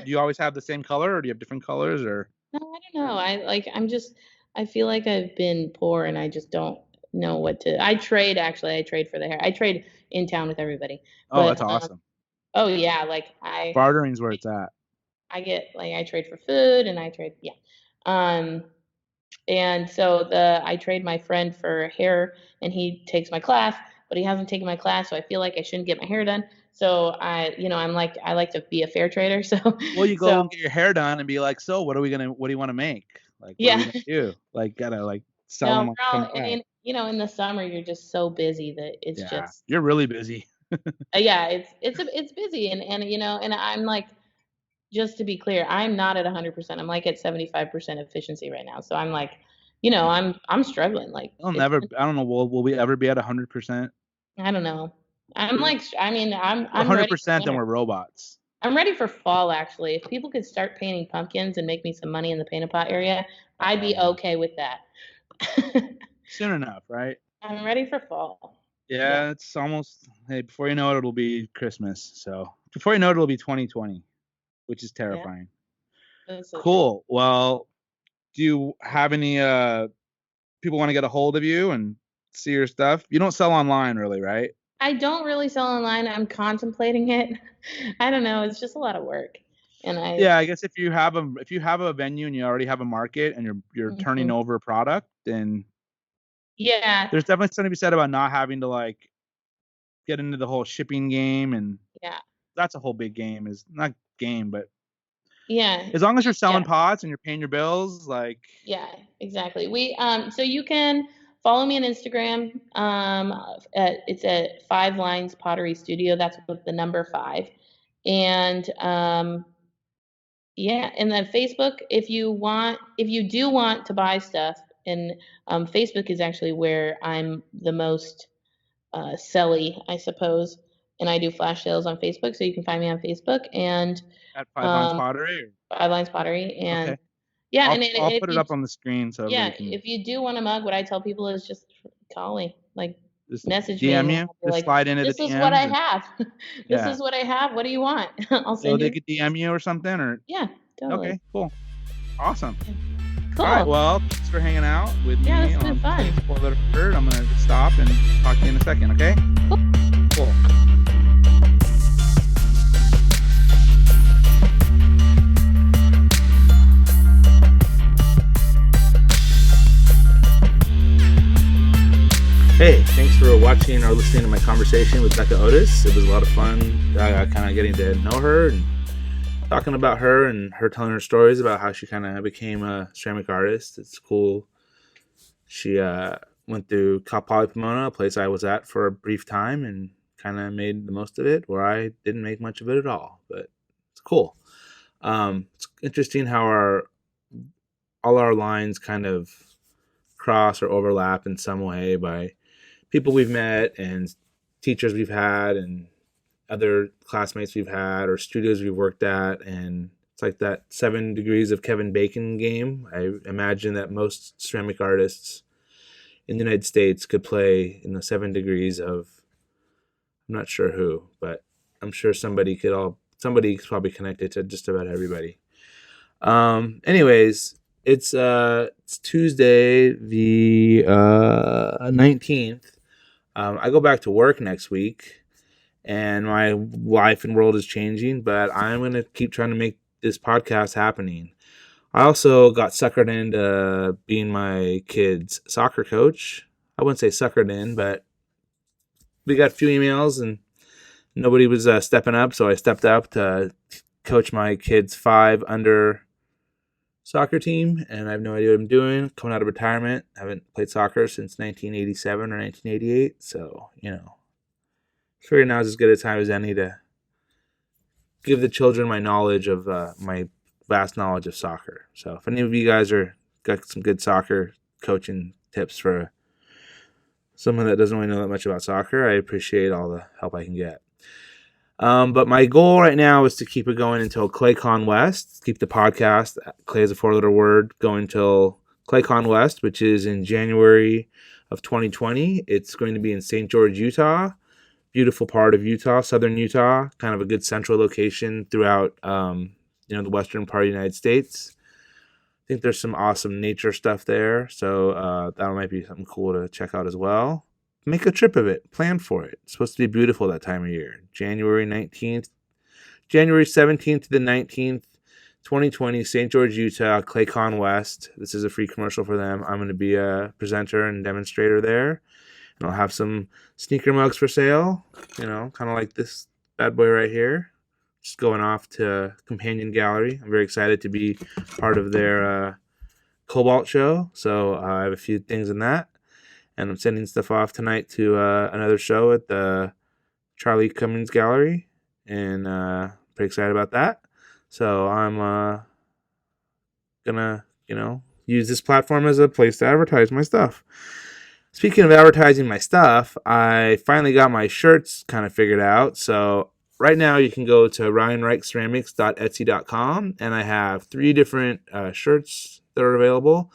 Speaker 1: you always have the same color, or do you have different colors, or
Speaker 2: No, I don't know. I feel like I've been poor and I just don't know what to. Actually. I trade for the hair. I trade in town with everybody.
Speaker 1: oh, that's
Speaker 2: But
Speaker 1: awesome.
Speaker 2: oh yeah, like I
Speaker 1: Bartering's where it's at.
Speaker 2: I get like I trade for food and I trade, yeah. Um And so I trade my friend for hair, and he takes my class, but he hasn't taken my class, so I feel like I shouldn't get my hair done. So I like to be a fair trader. So
Speaker 1: Well, you
Speaker 2: so
Speaker 1: go and get your hair done and be like, so what do you want to make? Like, what are we
Speaker 2: yeah.
Speaker 1: gonna do? Like, gotta like sell
Speaker 2: No,
Speaker 1: them
Speaker 2: we're
Speaker 1: come
Speaker 2: all, I
Speaker 1: by.
Speaker 2: mean, in the summer you're just so busy that it's
Speaker 1: Yeah,
Speaker 2: just
Speaker 1: you're really busy.
Speaker 2: yeah, it's busy, and I'm like, just to be clear, I'm not at 100%. I'm like at 75% efficiency right now. So I'm like, I'm struggling. Like
Speaker 1: I'll never. I don't know. Will we ever be at 100%?
Speaker 2: I don't know. I'm like, I mean,
Speaker 1: We're
Speaker 2: I'm ready for
Speaker 1: 100%, then
Speaker 2: winter.
Speaker 1: we're robots.
Speaker 2: I'm ready for fall, actually. If people could start painting pumpkins and make me some money in the paint a pot area, I'd be okay with that.
Speaker 1: Soon enough, right?
Speaker 2: I'm ready for fall. Yeah.
Speaker 1: Yeah, it's almost. Hey, before you know it, it'll be Christmas. So before you know it, it'll be 2020, which is
Speaker 2: Yeah.
Speaker 1: terrifying.
Speaker 2: That's so true.
Speaker 1: Cool. Well, do you have any people want to get a hold of you and see your stuff? You don't sell online, really, right?
Speaker 2: I don't really sell online. I'm contemplating it. I don't know. It's just a lot of work. And
Speaker 1: Yeah, I guess if you have a venue and you already have a market and you're turning
Speaker 2: mhm.
Speaker 1: over a product, then
Speaker 2: Yeah.
Speaker 1: there's definitely something to be said about not having to like get into the whole shipping game, and
Speaker 2: Yeah.
Speaker 1: that's a whole big game. Is not game, but
Speaker 2: Yeah.
Speaker 1: as long as you're
Speaker 2: Yeah.
Speaker 1: selling pots and you're paying your bills, like
Speaker 2: Yeah, exactly. So you can follow me on Instagram. It's at 5 Lines Pottery Studio. That's with the number 5. And yeah, and then Facebook, if you do want to buy stuff, and Facebook is actually where I'm the most selly, I suppose. And I do flash sales on Facebook, so you can find me on Facebook and
Speaker 1: at Five Lines
Speaker 2: um,
Speaker 1: Pottery.
Speaker 2: 5 Lines Pottery. And
Speaker 1: Okay,
Speaker 2: yeah, and
Speaker 1: I'll
Speaker 2: if
Speaker 1: put it
Speaker 2: you
Speaker 1: up on the screen so everybody can
Speaker 2: if you do want a mug, what I tell people is just call me, like
Speaker 1: just
Speaker 2: message me,
Speaker 1: DM
Speaker 2: and
Speaker 1: you,
Speaker 2: I'll be
Speaker 1: just
Speaker 2: like,
Speaker 1: slide into the
Speaker 2: "This is what I
Speaker 1: DMs, and
Speaker 2: have. This
Speaker 1: yeah,
Speaker 2: is what I have. What do you want? I'll
Speaker 1: so
Speaker 2: send
Speaker 1: they
Speaker 2: you."
Speaker 1: could DM you or something, or
Speaker 2: Yeah, totally.
Speaker 1: okay, cool, awesome.
Speaker 2: Yeah.
Speaker 1: All right,
Speaker 2: Cool.
Speaker 1: well, thanks for hanging out with
Speaker 2: Yeah,
Speaker 1: me
Speaker 2: this has been
Speaker 1: on
Speaker 2: fun.
Speaker 1: Spoiler Alert. I'm gonna stop and talk to you in a second, okay? Cool. Hey, thanks for watching or listening to my conversation with Becca Otis. It was a lot of fun, kind of getting to know her and talking about her and her telling her stories about how she kind of became a ceramic artist. It's cool. She went through Cal Poly Pomona, a place I was at for a brief time, and kind of made the most of it, where I didn't make much of it at all. But it's cool. It's interesting how all our lines kind of cross or overlap in some way by people we've met and teachers we've had and other classmates we've had or studios we've worked at. And it's like that 7 degrees of Kevin Bacon game. I imagine that most ceramic artists in the United States could play in the 7 degrees of, I'm not sure who, but I'm sure somebody's probably connected to just about everybody. Anyways, it's Tuesday the 19th. I go back to work next week, and my life and world is changing, but I'm gonna keep trying to make this podcast happening. I also got suckered into being my kid's soccer coach. I wouldn't say suckered in, but we got a few emails and nobody was stepping up, so I stepped up to coach my kid's 5 under soccer team, and I have no idea what I'm doing. Coming out of retirement, I haven't played soccer since 1987 or 1988, so figure now is as good a time as any to give the children my knowledge of my vast knowledge of soccer. So if any of you guys are got some good soccer coaching tips for someone that doesn't really know that much about soccer, I appreciate all the help I can get. But my goal right now is to keep it going until ClayCon West. Keep the podcast, Clay is a 4-letter word, going until ClayCon West, which is in January of 2020. It's going to be in St. George, Utah. Beautiful part of Utah, southern Utah, kind of a good central location throughout, the western part of the United States. I think there's some awesome nature stuff there, so that might be something cool to check out as well. Make a trip of it. Plan for it. It's supposed to be beautiful that time of year. January 17th to the 19th.
Speaker 3: 2020 St. George, Utah, ClayCon West. This is a free commercial for them. I'm going to be a presenter and demonstrator there. And I'll have some sneaker mugs for sale, kind of like this bad boy right here. Just going off to Companion Gallery. I'm very excited to be part of their Cobalt show. So I have a few things in that. And I'm sending stuff off tonight to another show at the Charlie Cummings Gallery. And pretty excited about that. So I'm gonna, use this platform as a place to advertise my stuff. Speaking of advertising my stuff, I finally got my shirts kind of figured out. So right now you can go to ryanreichceramics.etsy.com, and I have 3 different shirts that are available.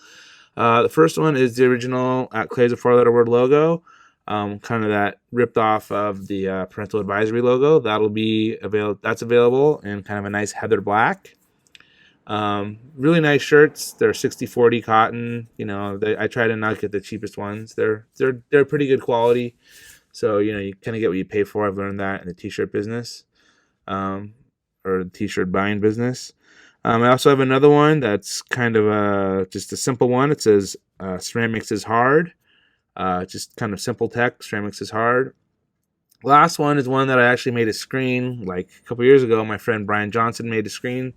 Speaker 3: The first one is the original at Clay's a 4-letter word logo. Kind of that ripped off of the parental advisory logo. That'll be available. That's available in kind of a nice heather black. Really nice shirts. They're 60/40 cotton. I try to not get the cheapest ones. They're pretty good quality. So you kind of get what you pay for. I've learned that in the t-shirt business, or the t-shirt buying business. I also have another one that's kind of just a simple one. It says ceramics is hard. Just kind of simple text. Ceramics is hard. Last one is one that I actually made a screen like a couple years ago. My friend Brian Johnson made a screen.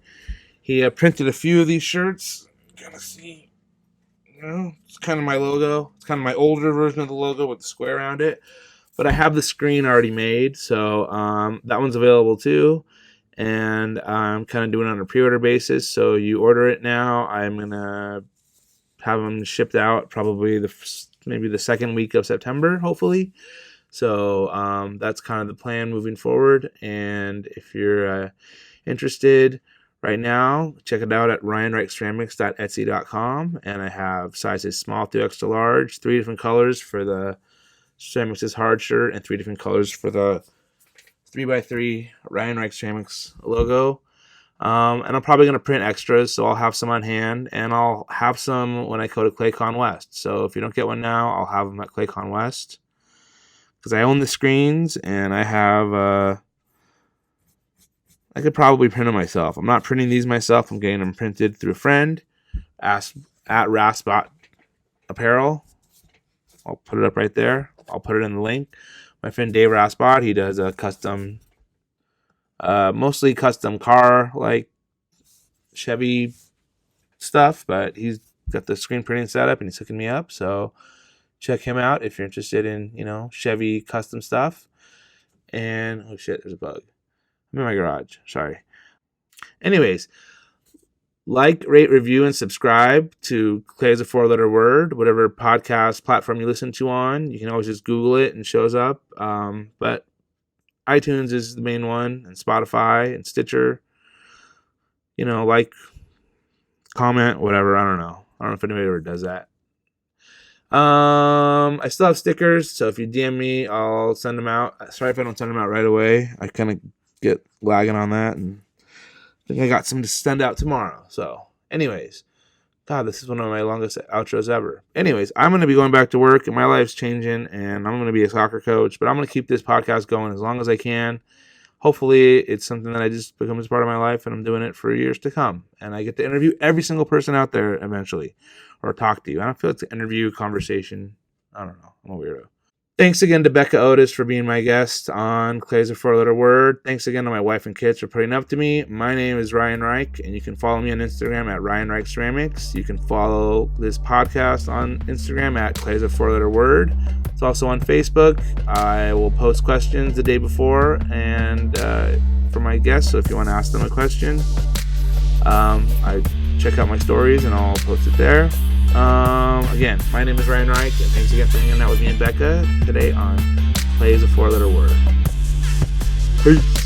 Speaker 3: He printed a few of these shirts. Kind of see, it's kind of my logo. It's kind of my older version of the logo with the square around it. But I have the screen already made, so that one's available too. And I'm kind of doing it on a pre-order basis. So you order it now. I'm gonna have them shipped out probably maybe the second week of September, hopefully. So that's kind of the plan moving forward. And if you're interested right now, check it out at ryanreichceramics.etsy.com. And I have sizes small through extra large, 3 different colors for the Ceramics is Hard shirt, and 3 different colors for the 3x3 Ryan Reich Ceramics logo. And I'm probably going to print extras, so I'll have some on hand, and I'll have some when I go to ClayCon West. So if you don't get one now, I'll have them at ClayCon West, because I own the screens, and I have I could probably print them myself. I'm not printing these myself. I'm getting them printed through a friend at Raspbot Apparel. I'll put it up right there. I'll put it in the link. My friend Dave Raspbot, he does a custom, mostly custom car, like Chevy stuff, but he's got the screen printing setup and he's hooking me up. So check him out if you're interested in, Chevy custom stuff. And, oh shit, there's a bug. I'm in my garage. Sorry. Anyways, like, rate, review, and subscribe to Clay is a 4-letter word, whatever podcast platform you listen to on. You can always just Google it and it shows up. But iTunes is the main one, and Spotify and Stitcher. Like, comment, whatever. I don't know if anybody ever does that. I still have stickers, so if you DM me, I'll send them out. Sorry if I don't send them out right away. I kind of get lagging on that, and I think I got some to send out tomorrow. So, anyways, God, this is one of my longest outros ever. Anyways, I'm going to be going back to work, and my life's changing, and I'm going to be a soccer coach, but I'm going to keep this podcast going as long as I can. Hopefully, it's something that I just becomes part of my life, and I'm doing it for years to come. And I get to interview every single person out there eventually, or talk to you. I don't feel it's an interview, conversation. I don't know. I'm a weirdo. Thanks again to Becca Otis for being my guest on Clay's a 4-letter word. Thanks again to my wife and kids for putting up to me. My name is Ryan Reich, and you can follow me on Instagram at Ryan Reich Ceramics. You can follow this podcast on Instagram at Clay's a 4-letter word. It's also on Facebook. I will post questions the day before and for my guests, so if you want to ask them a question, I check out my stories and I'll post it there. Again, my name is Ryan Reich, and thanks again for hanging out with me and Becca today on Play is a 4-letter word. Peace.